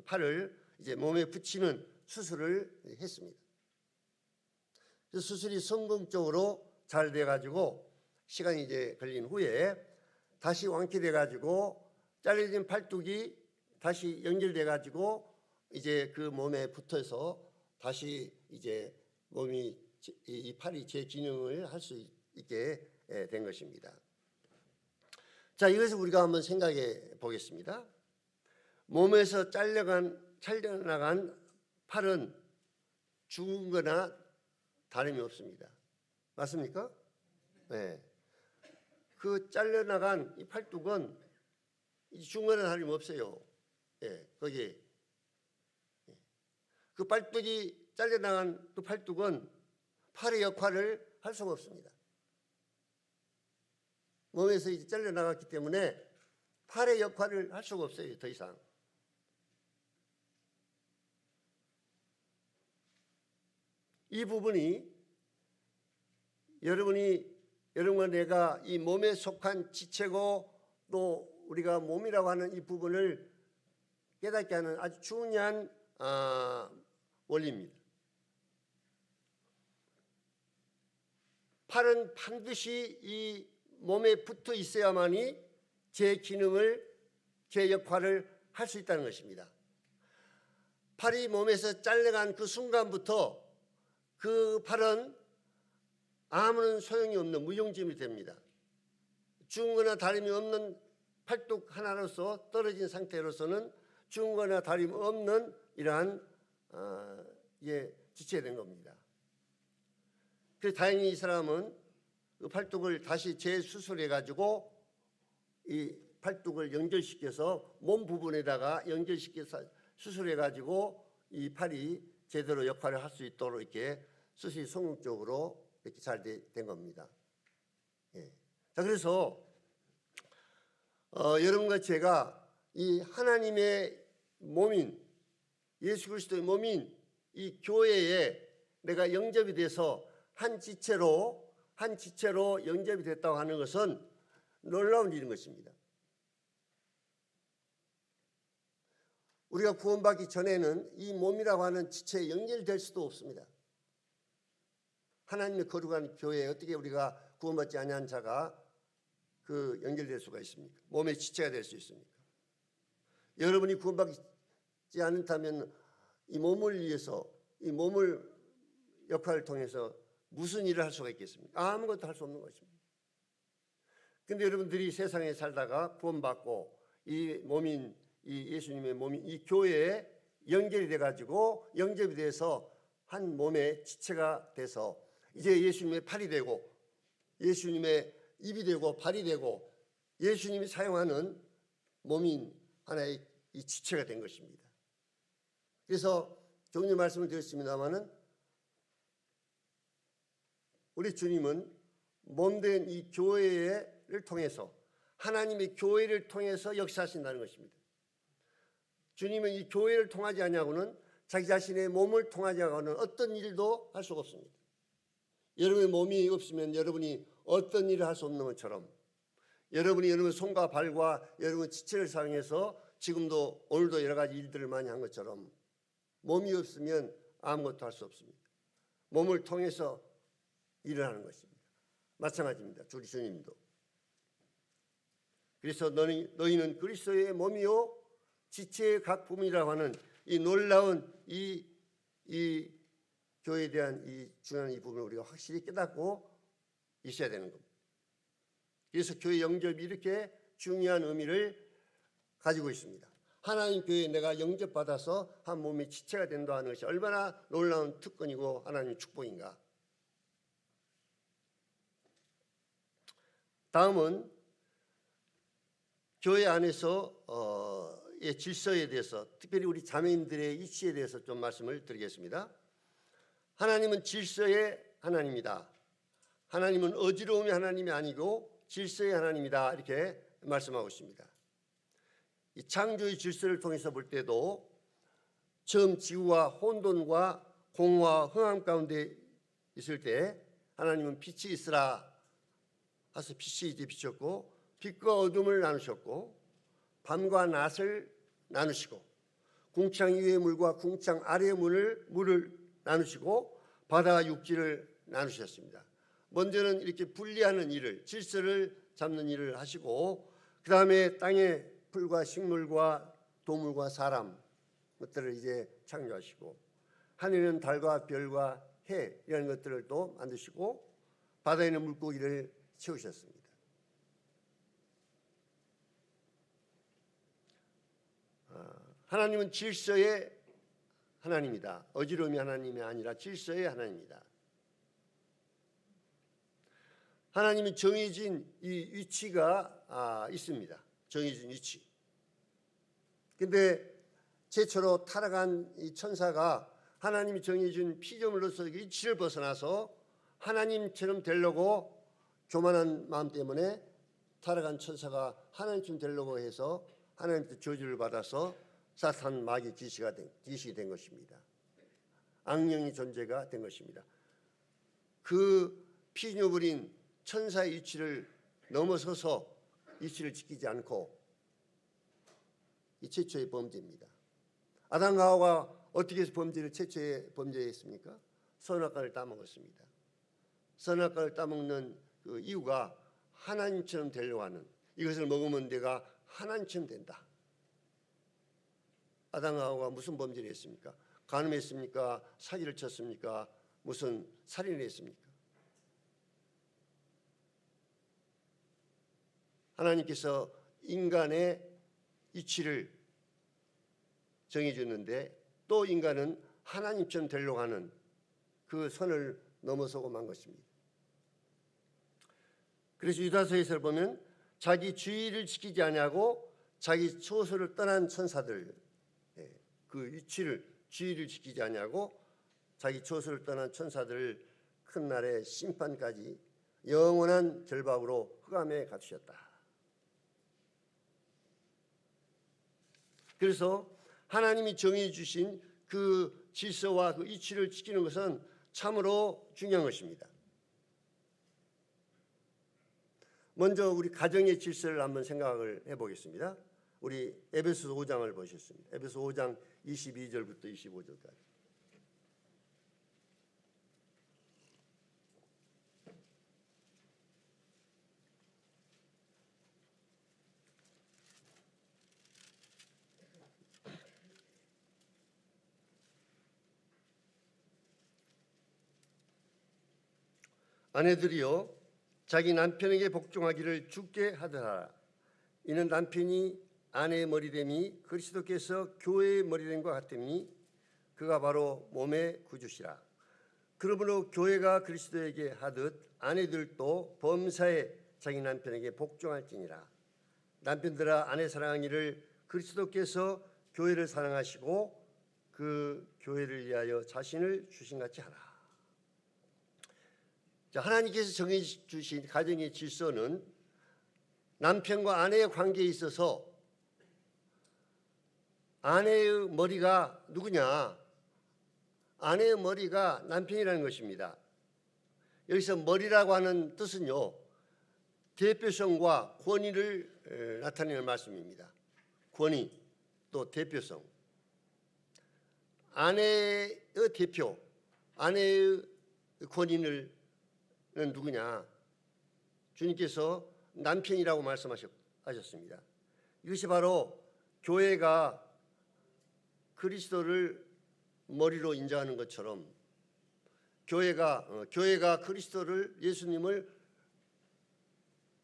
팔을 이제 몸에 붙이는 수술을 했습니다. 그래서 수술이 성공적으로 잘 돼가지고 시간이 이제 걸린 후에 다시 완쾌돼가지고 잘려진 팔뚝이 다시 연결돼가지고 이제 그 몸에 붙어서 다시 이제 몸이 이 팔이 제 기능을 할 수 있게 된 것입니다. 자, 이것을 우리가 한번 생각해 보겠습니다. 몸에서 잘려나간 팔은 죽은 거나 다름이 없습니다. 맞습니까? 네. 그 잘려나간 이 팔뚝은 죽은 거나 다름이 없어요. 예, 거기 그 팔뚝이 잘려나간 그 팔뚝은 팔의 역할을 할 수가 없습니다. 몸에서 이제 잘려나갔기 때문에 팔의 역할을 할 수가 없어요. 더 이상. 이 부분이 여러분과 내가 이 몸에 속한 지체고 또 우리가 몸이라고 하는 이 부분을 깨닫게 하는 아주 중요한 원리입니다. 팔은 반드시 이 몸에 붙어 있어야만이 제 기능을, 제 역할을 할 수 있다는 것입니다. 팔이 몸에서 잘려간 그 순간부터 그 팔은 아무런 소용이 없는 무용지물이 됩니다. 죽은 거나 다름이 없는 팔뚝 하나로서 떨어진 상태로서는 죽은 거나 다름이 없는 이러한 지체된 겁니다. 그래서 다행히 이 사람은 그 팔뚝을 다시 재수술해 가지고 이 팔뚝을 연결시켜서 몸 부분에다가 연결시켜서 수술해 가지고 이 팔이 제대로 역할을 할 수 있도록 이렇게 수술이 성공적으로 이렇게 잘 된 겁니다. 예. 자, 그래서 여러분과 제가 이 하나님의 몸인 예수 그리스도의 몸인 이 교회에 내가 영접이 돼서 한 지체로 영접이 됐다고 하는 것은 놀라운 일인 것입니다. 우리가 구원받기 전에는 이 몸이라고 하는 지체에 연결될 수도 없습니다. 하나님의 거룩한 교회에 어떻게 우리가 구원받지 아니한 자가 그 연결될 수가 있습니까? 몸의 지체가 될 수 있습니까? 여러분이 구원받지 않다면 이 몸을 위해서 이 몸을 역할을 통해서 무슨 일을 할 수가 있겠습니까? 아무것도 할 수 없는 것입니다. 그런데 여러분들이 세상에 살다가 구원받고 이 몸인 이 예수님의 몸인 이 교회에 연결이 돼가지고 영접이 돼서 한 몸의 지체가 돼서 이제 예수님의 팔이 되고 예수님의 입이 되고 발이 되고 예수님이 사용하는 몸인 하나의 이 지체가 된 것입니다. 그래서 종류 말씀을 드렸습니다마는 우리 주님은 몸된 이 교회를 통해서 하나님의 교회를 통해서 역사하신다는 것입니다. 주님은 이 교회를 통하지 아니하고는 자기 자신의 몸을 통하지 않고는 어떤 일도 할 수가 없습니다. 여러분의 몸이 없으면 여러분이 어떤 일을 할 수 없는 것처럼 여러분이 여러분의 손과 발과 여러분의 지체를 사용해서 지금도 오늘도 여러 가지 일들을 많이 한 것처럼 몸이 없으면 아무것도 할 수 없습니다. 몸을 통해서 일을 하는 것입니다. 마찬가지입니다. 우리 주님도. 그래서 너희는 그리스도의 몸이요 지체의 각 부분이라고 하는 이 놀라운 이 교회에 대한 이 중요한 이 부분을 우리가 확실히 깨닫고 있어야 되는 겁니다. 그래서 교회 영접이 이렇게 중요한 의미를 가지고 있습니다. 하나님 교회에 내가 영접받아서 한 몸의 지체가 된다는 것이 얼마나 놀라운 특권이고 하나님의 축복인가. 다음은 교회 안에서 의 질서에 대해서 특별히 우리 자매님들의 이치에 대해서 좀 말씀을 드리겠습니다. 하나님은 질서의 하나님이다. 하나님은 어지러움의 하나님이 아니고 질서의 하나님이다. 이렇게 말씀하고 있습니다. 이 창조의 질서를 통해서 볼 때도 처음 지구와 혼돈과 공허와 흥함 가운데 있을 때 하나님은 빛이 있으라 하서 빛이 이제 비쳤고 빛과 어둠을 나누셨고 밤과 낮을 나누시고 궁창 위의 물과 궁창 아래의 물을 나누시고 바다와 육지를 나누셨습니다. 먼저는 이렇게 분리하는 일을 질서를 잡는 일을 하시고 그 다음에 땅의 풀과 식물과 동물과 사람 것들을 이제 창조하시고 하늘에는 달과 별과 해 이런 것들을 또 만드시고 바다에는 물고기를 채우셨습니다. 하나님은 질서의 하나님이다. 어지러움이 하나님이 아니라 질서의 하나님이다. 하나님은 정해진 이 위치가 있습니다. 정해진 위치. 근데 최초로 타락한 이 천사가 하나님이 정해준 피조물로서 위치를 벗어나서 하나님처럼 되려고 교만한 마음 때문에 타락한 천사가 하나님처럼 되려고 해서 하나님께 저주를 받아서 사탄 마귀 귀신이 된 것입니다. 악령의 존재가 된 것입니다. 그 피조물인 천사의 위치를 넘어서서 위치를 지키지 않고 이 최초의 범죄입니다. 아담과 하와가 어떻게 해서 최초의 범죄했습니까? 선악과를 따먹었습니다. 선악과를 따먹는 그 이유가 하나님처럼 되려고 하는 이것을 먹으면 내가 하나님처럼 된다. 아담과 하와가 무슨 범죄를 했습니까? 간음했습니까? 사기를 쳤습니까? 무슨 살인을 했습니까? 하나님께서 인간의 이치를 정해줬는데 또 인간은 하나님처럼 되려고 하는 그 선을 넘어서고 만 것입니다. 그래서 유다서에서 보면 자기 주의를 지키지 아니하고 자기 처소를 떠난 천사들, 그 주의를 지키지 아니하고 자기 처소를 떠난 천사들을 큰 날의 심판까지 영원한 결박으로 흑암에 갇히셨다. 그래서 하나님이 정해 주신 그 질서와 그 이치를 지키는 것은 참으로 중요한 것입니다. 먼저 우리 가정의 질서를 한번 생각을 해보겠습니다. 우리 에베소 5장을 보셨습니다. 에베소 5장 22절부터 25절까지. 아내들이여 자기 남편에게 복종하기를 주께 하더라. 이는 남편이 아내의 머리됨이 그리스도께서 교회의 머리됨과 같으니 그가 바로 몸의 구주시라. 그러므로 교회가 그리스도에게 하듯 아내들도 범사에 자기 남편에게 복종할지니라. 남편들아 아내 사랑하기를 그리스도께서 교회를 사랑하시고 그 교회를 위하여 자신을 주신같이 하라. 하나님께서 정해주신 가정의 질서는 남편과 아내의 관계에 있어서 아내의 머리가 누구냐? 아내의 머리가 남편이라는 것입니다. 여기서 머리라고 하는 뜻은요, 대표성과 권위를 나타내는 말씀입니다. 권위 또 대표성. 아내의 대표, 아내의 권위를 누구냐? 주님께서 남편이라고 말씀하셨습니다. 이것이 바로 교회가 그리스도를 머리로 인정하는 것처럼 교회가 그리스도를 예수님을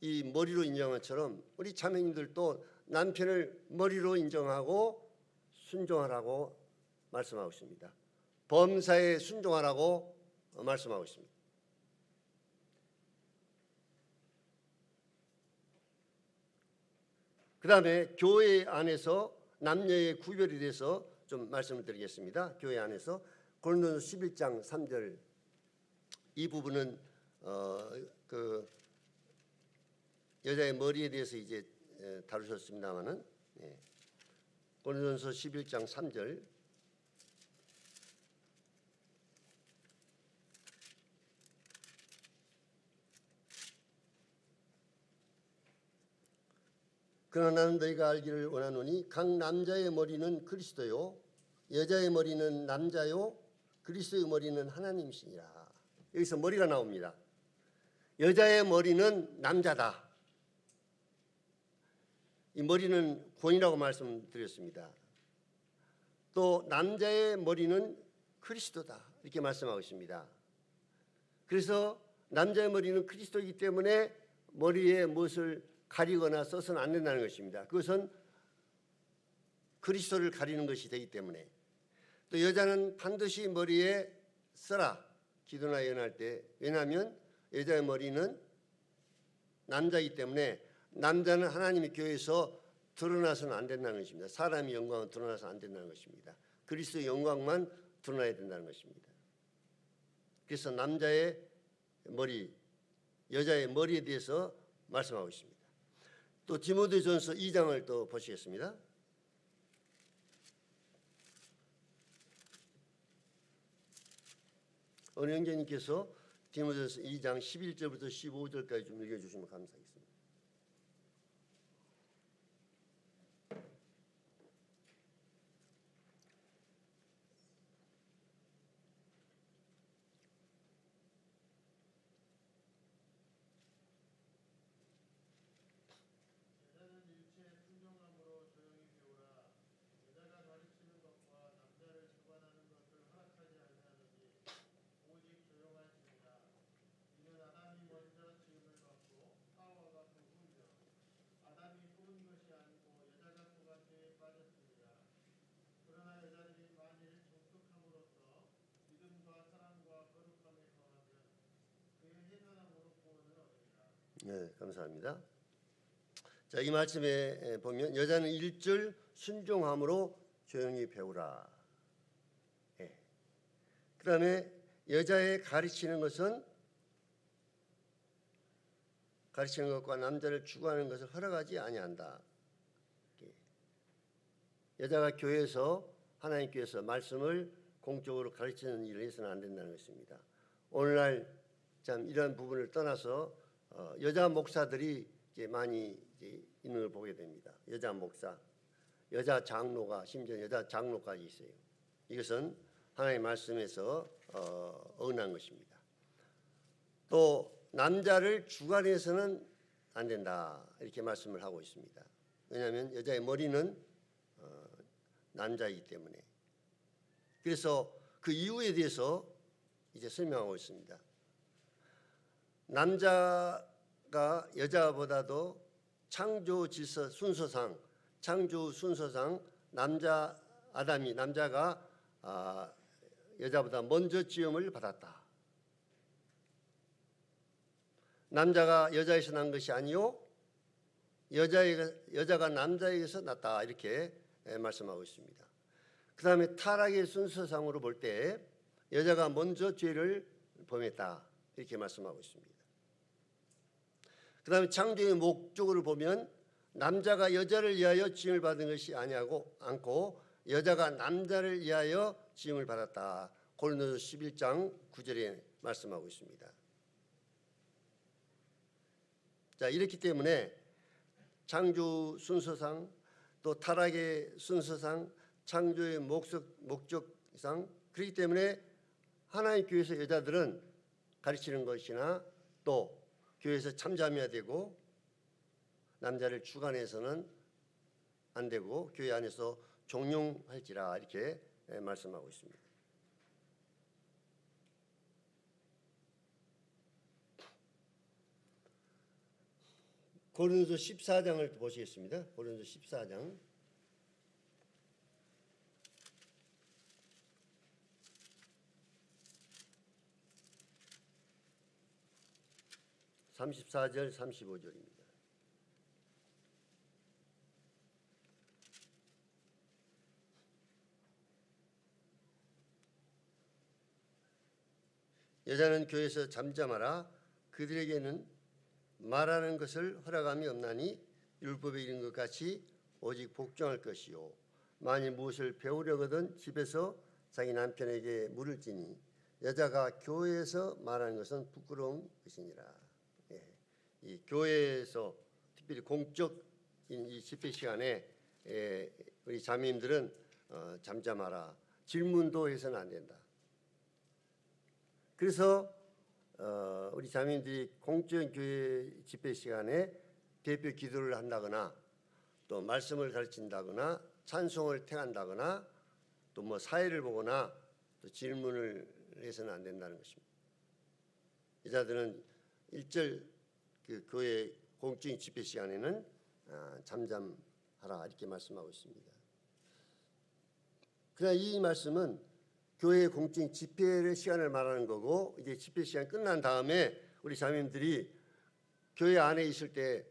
이 머리로 인정한 것처럼 우리 자매님들도 남편을 머리로 인정하고 순종하라고 말씀하고 있습니다. 범사에 순종하라고 말씀하고 있습니다. 그 다음에 교회 안에서 남녀의 구별이 돼서 좀 말씀을 드리겠습니다. 교회 안에서 고린도전서 11장 3절 이 부분은 그 여자의 머리에 대해서 이제 다루셨습니다만은 고린도전서 11장 3절 그러나 나는 너희가 알기를 원하노니 각 남자의 머리는 그리스도요 여자의 머리는 남자요 그리스도의 머리는 하나님이시니라. 여기서 머리가 나옵니다. 여자의 머리는 남자다. 이 머리는 권이라고 말씀드렸습니다. 또 남자의 머리는 그리스도다 이렇게 말씀하고 있습니다. 그래서 남자의 머리는 그리스도이기 때문에 머리에 무엇을 가리거나 써서는 안 된다는 것입니다. 그것은 그리스도를 가리는 것이 되기 때문에. 또 여자는 반드시 머리에 써라 기도나 예언할 때. 왜냐하면 여자의 머리는 남자이기 때문에 남자는 하나님의 교회에서 드러나서는 안 된다는 것입니다. 사람의 영광은 드러나서 안 된다는 것입니다. 그리스도의 영광만 드러나야 된다는 것입니다. 그래서 남자의 머리, 여자의 머리에 대해서 말씀하고 있습니다. 또 디모데전서 2장을 또 보시겠습니다. 어느 형제님께서 디모데전서 2장 11절부터 15절까지 좀 읽어주시면 감사하겠습니다. 네, 감사합니다. 자, 이 말씀에 보면 여자는 1절 순종함으로 조용히 배우라. 예. 그다음에 여자의 가르치는 것은 가르치는 것과 남자를 추구하는 것을 허락하지 아니한다. 여자가 교회에서 하나님 교회에서 말씀을 공적으로 가르치는 일을 해서는 안 된다는 것입니다. 오늘날 참 이런 부분을 떠나서 여자 목사들이 이제 많이 이제 있는 걸 보게 됩니다. 여자 목사, 여자 장로가 심지어 여자 장로까지 있어요. 이것은 하나님의 말씀에서 어긋난 것입니다. 또 남자를 주관해서는 안 된다 이렇게 말씀을 하고 있습니다. 왜냐하면 여자의 머리는 남자이기 때문에. 그래서 그 이유에 대해서 이제 설명하고 있습니다. 남자가 여자보다도 창조 질서 순서상 남자가 여자보다 먼저 지음을 받았다. 남자가 여자에서 난 것이 아니요 여자가 남자에게서 났다 이렇게 말씀하고 있습니다. 그 다음에 타락의 순서상으로 볼 때 여자가 먼저 죄를 범했다 이렇게 말씀하고 있습니다. 그 다음에 창조의 목적으로 보면 남자가 여자를 위하여 지음을 받은 것이 않고 여자가 남자를 위하여 지음을 받았다. 고린도서 11장 9절에 말씀하고 있습니다. 자, 이렇기 때문에 창조 순서상 또 타락의 순서상 창조의 목적상 그렇기 때문에 하나님 교회에서 여자들은 가르치는 것이나 또 교회에서 참잠해야 되고 남자를 주관해서는 안 되고 교회 안에서 종용할지라 이렇게 말씀하고 있습니다. 고린도서 14장을 보시겠습니다. 고린도서 14장 34절 35절입니다. 여자는 교회에서 잠잠하라. 그들에게는 말하는 것을 허락함이 없나니 율법에 이른 것 같이 오직 복종할 것이요 만일 무엇을 배우려거든 집에서 자기 남편에게 물을지니 여자가 교회에서 말하는 것은 부끄러운 것이니라. 예. 이 교회에서 특별히 공적인 이 집회 시간에 우리 자매님들은 잠잠하라. 질문도 해서는 안 된다. 그래서 우리 자매님들이 공적인 교회 집회 시간에 대표 기도를 한다거나 또 말씀을 가르친다거나 찬송을 택한다거나 또 뭐 사회를 보거나 또 질문을 해서는 안 된다는 것입니다. 여자들은 일절 그 교회 공적인 집회 시간에는 잠잠하라 이렇게 말씀하고 있습니다. 그러나 이 말씀은 교회 공적인 집회 시간을 말하는 거고 이제 집회 시간 끝난 다음에 우리 자매님들이 교회 안에 있을 때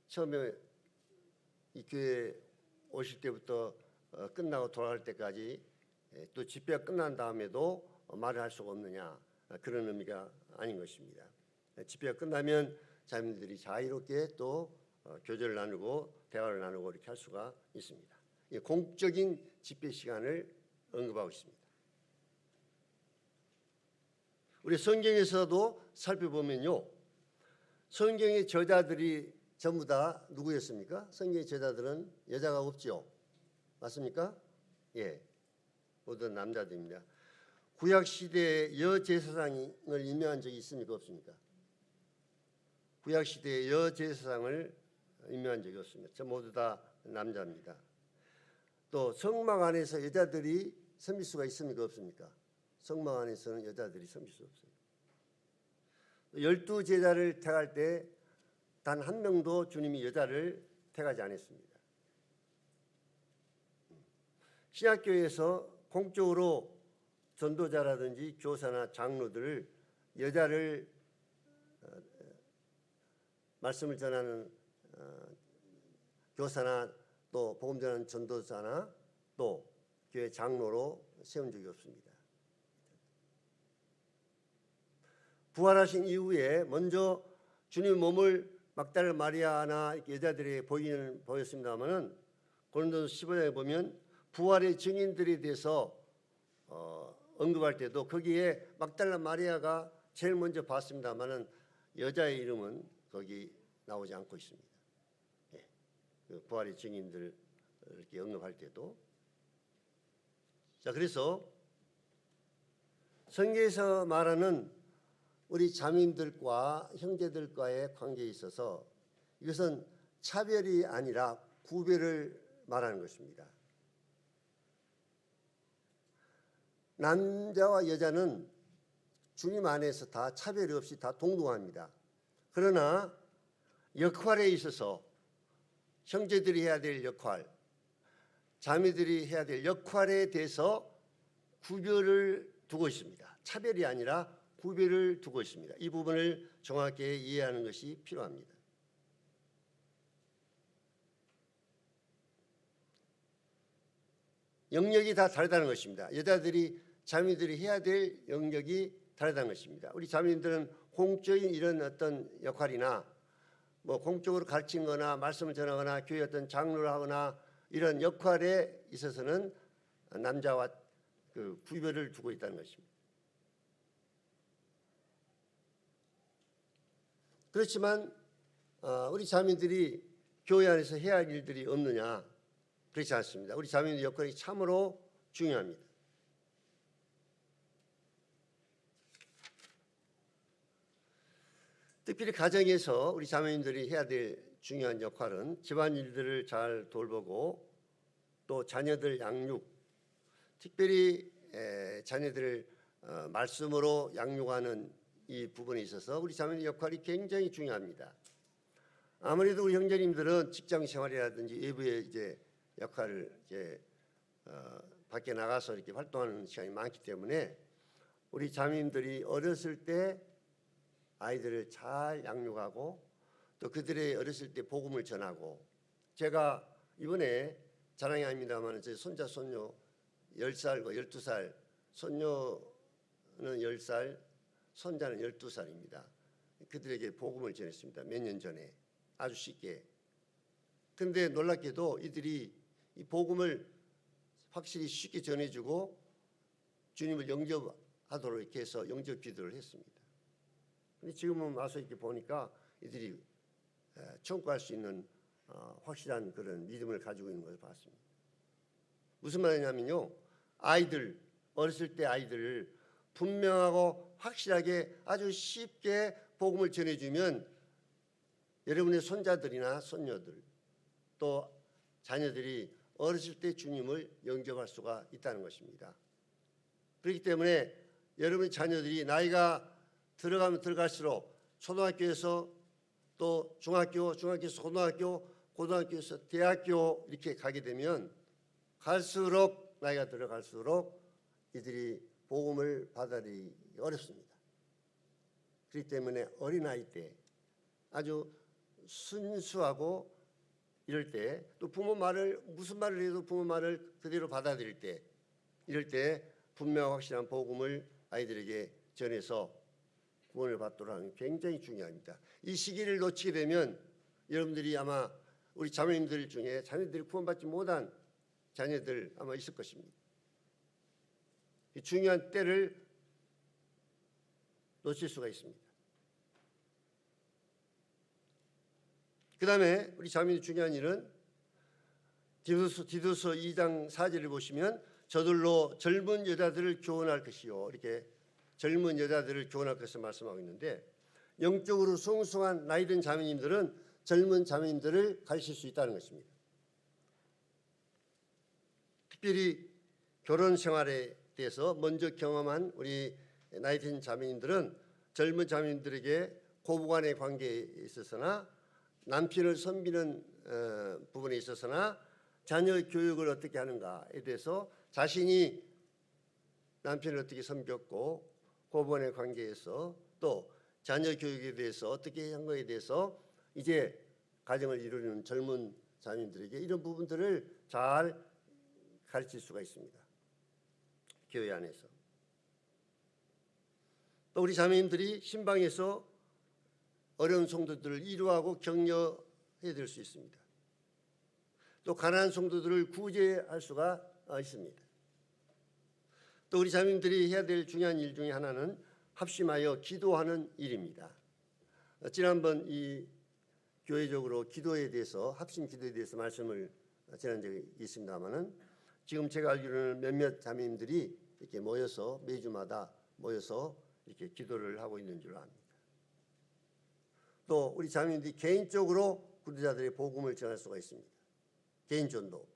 처음에 이 교회 오실 때부터 끝나고 돌아갈 때까지 또 집회가 끝난 다음에도 말을 할 수가 없느냐 그런 의미가 아닌 것입니다. 집회가 끝나면 자매님들이 자유롭게 또 교제를 나누고 대화를 나누고 이렇게 할 수가 있습니다. 공적인 집회 시간을 언급하고 있습니다. 우리 성경에서도 살펴보면요. 성경의 저자들이 전부 다 누구였습니까? 성경의 저자들은 여자가 없죠. 맞습니까? 예. 모든 남자들입니다. 구약 시대에 여제사장을 임명한 적이 있습니까? 없습니까? 구약 시대에 여제사장을 임명한 적이 없습니다. 저 모두 다 남자입니다. 또 성막 안에서 여자들이 섬길 수가 있습니까? 없습니까? 성막 안에서는 여자들이 섬길 수 없어요. 12 제자를 택할 때 단 한 명도 주님이 여자를 택하지 않았습니다. 신약교회에서 공적으로 전도자라든지 교사나 장로들을 여자를 말씀을 전하는 교사나 또 복음 전하는 전도사나 또 교회 장로로 세운 적이 없습니다. 부활하신 이후에 먼저 주님 몸을 막달라 마리아나 여자들에게 보였습니다마는 고린도서 15장에 보면 부활의 증인들에 대해서 언급할 때도 거기에 막달라 마리아가 제일 먼저 봤습니다마는 여자의 이름은 거기 나오지 않고 있습니다. 예. 그 부활의 증인들 이렇게 언급할 때도 자 그래서 성경에서 말하는 우리 자매님들과 형제들과의 관계에 있어서 이것은 차별이 아니라 구별을 말하는 것입니다. 남자와 여자는 주님 안에서 다 차별이 없이 다 동등합니다. 그러나 역할에 있어서 형제들이 해야 될 역할, 자매들이 해야 될 역할에 대해서 구별을 두고 있습니다. 차별이 아니라 구별을 두고 있습니다. 이 부분을 정확히 이해하는 것이 필요합니다. 영역이 다 다르다는 것입니다. 여자들이 자매들이 해야 될 영역이 다르다는 것입니다. 우리 자매님들은 공적인 이런 어떤 역할이나 뭐 공적으로 가르치는 거나 말씀을 전하거나 교회 어떤 장로를 하거나 이런 역할에 있어서는 남자와 그 구별을 두고 있다는 것입니다. 그렇지만 우리 자매들이 교회 안에서 해야 할 일들이 없느냐? 그렇지 않습니다. 우리 자매들 역할이 참으로 중요합니다. 특별히 가정에서 우리 자매님들이 해야 될 중요한 역할은 집안일들을 잘 돌보고 또 자녀들 양육, 특별히 자녀들을 말씀으로 양육하는 이 부분에 있어서 우리 자매의 역할이 굉장히 중요합니다. 아무래도 우리 형제님들은 직장 생활이라든지 외부의 이제 역할을 이제 밖에 나가서 이렇게 활동하는 시간이 많기 때문에 우리 자매님들이 어렸을 때 아이들을 잘 양육하고 또 그들의 어렸을 때 복음을 전하고 제가 이번에 자랑이 아닙니다만 제 손자 손녀 10살과 12살 손녀는 10살 손자는 12살입니다. 그들에게 복음을 전했습니다. 몇 년 전에 아주 쉽게. 그런데 놀랍게도 이들이 이 복음을 확실히 쉽게 전해주고 주님을 영접하도록 이렇게 해서 영접 기도를 했습니다. 근데 지금은 와서 이렇게 보니까 이들이 천국 갈 수 있는 확실한 그런 믿음을 가지고 있는 것을 봤습니다. 무슨 말이냐면요, 아이들 어렸을 때 아이들을 분명하고 확실하게 아주 쉽게 복음을 전해주면 여러분의 손자들이나 손녀들 또 자녀들이 어렸을 때 주님을 영접할 수가 있다는 것입니다. 그렇기 때문에 여러분의 자녀들이 나이가 들어가면 들어갈수록 초등학교에서 또 중학교, 중학교에서 고등학교, 고등학교에서 대학교 이렇게 가게 되면 갈수록 나이가 들어갈수록 이들이 복음을 받아들이기 어렵습니다. 그렇기 때문에 어린아이 때 아주 순수하고 이럴 때 또 부모 말을 무슨 말을 해도 부모 말을 그대로 받아들일 때 이럴 때 분명하고 확실한 복음을 아이들에게 전해서 구원을 받도록 하는 게 굉장히 중요합니다. 이 시기를 놓치게 되면 여러분들이 아마 우리 자매님들 중에 자녀들이 구원받지 못한 자녀들 아마 있을 것입니다. 이 중요한 때를 놓칠 수가 있습니다. 그 다음에 우리 자매님 중요한 일은 디도서 2장 4절을 보시면 저들로 젊은 여자들을 교훈할 것이요 이렇게 젊은 여자들을 교훈할 것을 말씀하고 있는데 영적으로 성숙한 나이든 자매님들은 젊은 자매님들을 가르칠 수 있다는 것입니다. 특별히 결혼 생활에 대해서 먼저 경험한 우리 나이 든 자매님들은 젊은 자매님들에게 고부간의 관계에 있어서나 남편을 섬기는 부분에 있어서나 자녀 교육을 어떻게 하는가에 대해서 자신이 남편을 어떻게 섬겼고 고부간의 관계에서 또 자녀 교육에 대해서 어떻게 한 거에 대해서 이제 가정을 이루는 젊은 자녀들에게 이런 부분들을 잘 가르칠 수가 있습니다. 교회 안에서. 또 우리 자매님들이 신방에서 어려운 성도들을 위로하고 격려해야 될 수 있습니다. 또 가난한 성도들을 구제할 수가 있습니다. 또 우리 자매님들이 해야 될 중요한 일 중에 하나는 합심하여 기도하는 일입니다. 지난번 이 교회적으로 기도에 대해서 합심 기도에 대해서 말씀을 지난 적이 있습니다만은 지금 제가 알기로는 몇몇 자매님들이 이렇게 모여서 매주마다 모여서 이렇게 기도를 하고 있는 줄 압니다. 또 우리 자매님들이 개인적으로 구도자들의 복음을 전할 수가 있습니다. 개인 전도.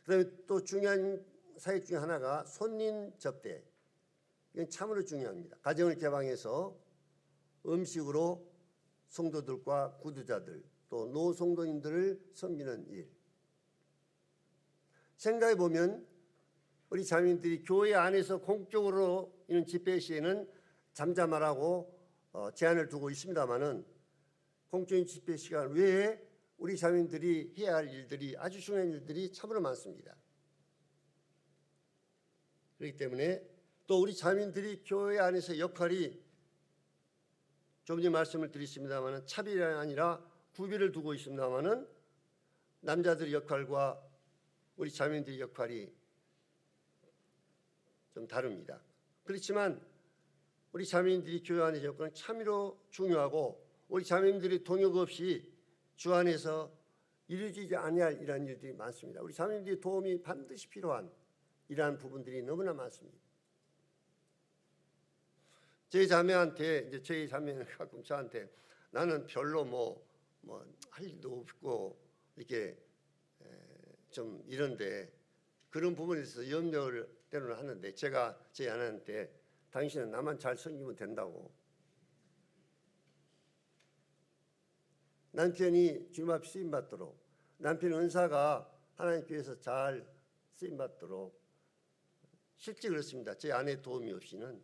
그다음에 또 중요한 사역 중에 하나가 손님 접대. 이건 참으로 중요합니다. 가정을 개방해서 음식으로 성도들과 구도자들 또 노성도님들을 섬기는 일. 생각해 보면 우리 자매님들이 교회 안에서 공적으로 이런 집회 시에는 잠잠하라고 제한을 두고 있습니다만은 공적인 집회 시간 외에 우리 자매님들이 해야 할 일들이 아주 중요한 일들이 참으로 많습니다. 그렇기 때문에 또 우리 자매님들이 교회 안에서 역할이 좀 전에 말씀을 드렸습니다만은 차별이 아니라 구별을 두고 있습니다만은 남자들의 역할과 우리 자매님들의 역할이 좀 다릅니다. 그렇지만 우리 자매님들이 교회 안의 역할은 참으로 중요하고 우리 자매님들이 동역 없이 주 안에서 이루어지지 아니할 이러한 일들이 많습니다. 우리 자매님들의 도움이 반드시 필요한 이러한 부분들이 너무나 많습니다. 저희 자매한테 이제 저희 자매는 가끔 저한테 나는 별로 뭐 할 일도 없고 이렇게 좀 이런데 그런 부분에 있어서 염려를 때로는 하는데 제가 저희 아내한테 당신은 나만 잘 섬기면 된다고. 남편이 주님 앞에 쓰임 받도록 남편 은사가 하나님 교회에서 잘 쓰임 받도록 실제 그렇습니다. 제 아내의 도움이 없이는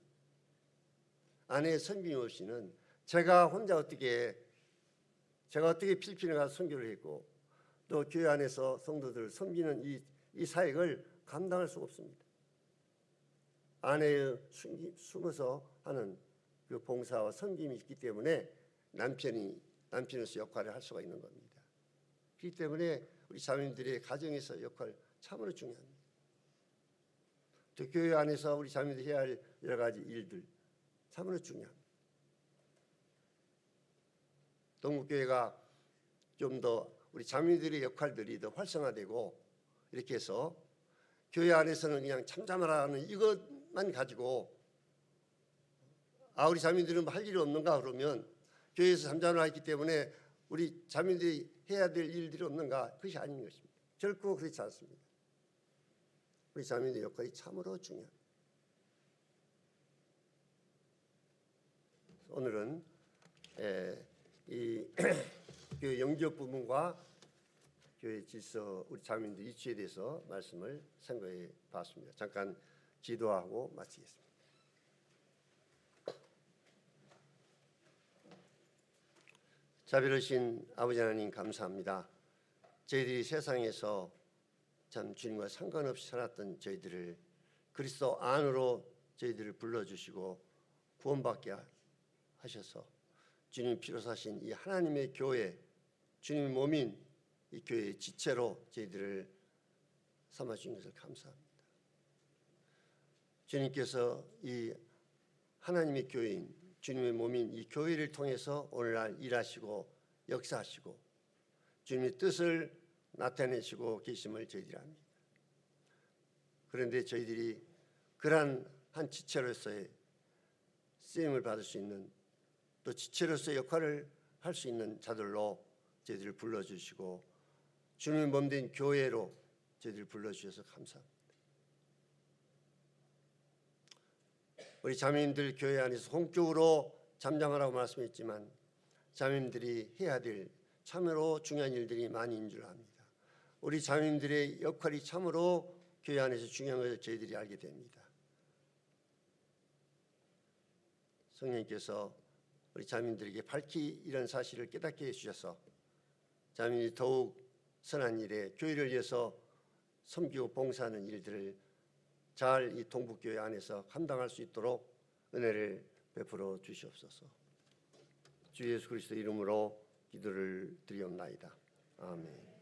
아내의 섬김이 없이는 제가 혼자 어떻게 필리핀에 가서 선교를 했고 또 교회 안에서 성도들을 섬기는 이 사역을 감당할 수가 없습니다. 아내의 숨어서 하는 그 봉사와 섬김이 있기 때문에 남편으로서 역할을 할 수가 있는 겁니다. 그렇기 때문에 우리 자매님들의 가정에서 역할 참으로 중요합니다. 또 교회 안에서 우리 자매들이 해야 할 여러 가지 일들 참으로 중요합니다. 동국교회가 좀 더 우리 자매들의 역할들이 더 활성화되고 이렇게 해서 교회 안에서는 그냥 참잠하라는 이것만 가지고 우리 자매들은 할 일이 없는가 그러면 교회에서 잠잠을 했기 때문에 우리 자매들이 해야 될 일들이 없는가 그것이 아닌 것입니다. 결코 그렇지 않습니다. 우리 자매들의 역할이 참으로 중요합니다. 오늘은 이 교회 영접 부분과 교회 질서 우리 자매님들 이치에 대해서 말씀을 생각해 봤습니다. 잠깐 기도하고 마치겠습니다. 자비로우신 아버지 하나님 감사합니다. 저희들이 세상에서 참 주님과 상관없이 살았던 저희들을 그리스도 안으로 저희들을 불러주시고 구원받게 하셔서 주님 피로 사신 이 하나님의 교회 주님의 몸인 이 교회의 지체로 저희들을 삼아주신 것을 감사합니다. 주님께서 이 하나님의 교회인 주님의 몸인 이 교회를 통해서 오늘날 일하시고 역사하시고 주님의 뜻을 나타내시고 계심을 저희들이 압니다. 그런데 저희들이 그러한 한 지체로서의 쓰임을 받을 수 있는 또 지체로서의 역할을 할 수 있는 자들로 저희들을 불러주시고 주님의 몸된 교회로 저희들을 불러주셔서 감사합니다. 우리 자매님들 교회 안에서 공적으로 잠잠하라고 말씀했지만 자매님들이 해야 될 참으로 중요한 일들이 많이 있는 줄 압니다. 우리 자매님들의 역할이 참으로 교회 안에서 중요한 것을 저희들이 알게 됩니다. 성령님께서 우리 자민들에게 밝히 이런 사실을 깨닫게 해주셔서 자민이 더욱 선한 일에 교회를 위해서 섬기고 봉사하는 일들을 잘 이 동북교회 안에서 감당할 수 있도록 은혜를 베풀어 주시옵소서. 주 예수 그리스도 이름으로 기도를 드리옵나이다. 아멘.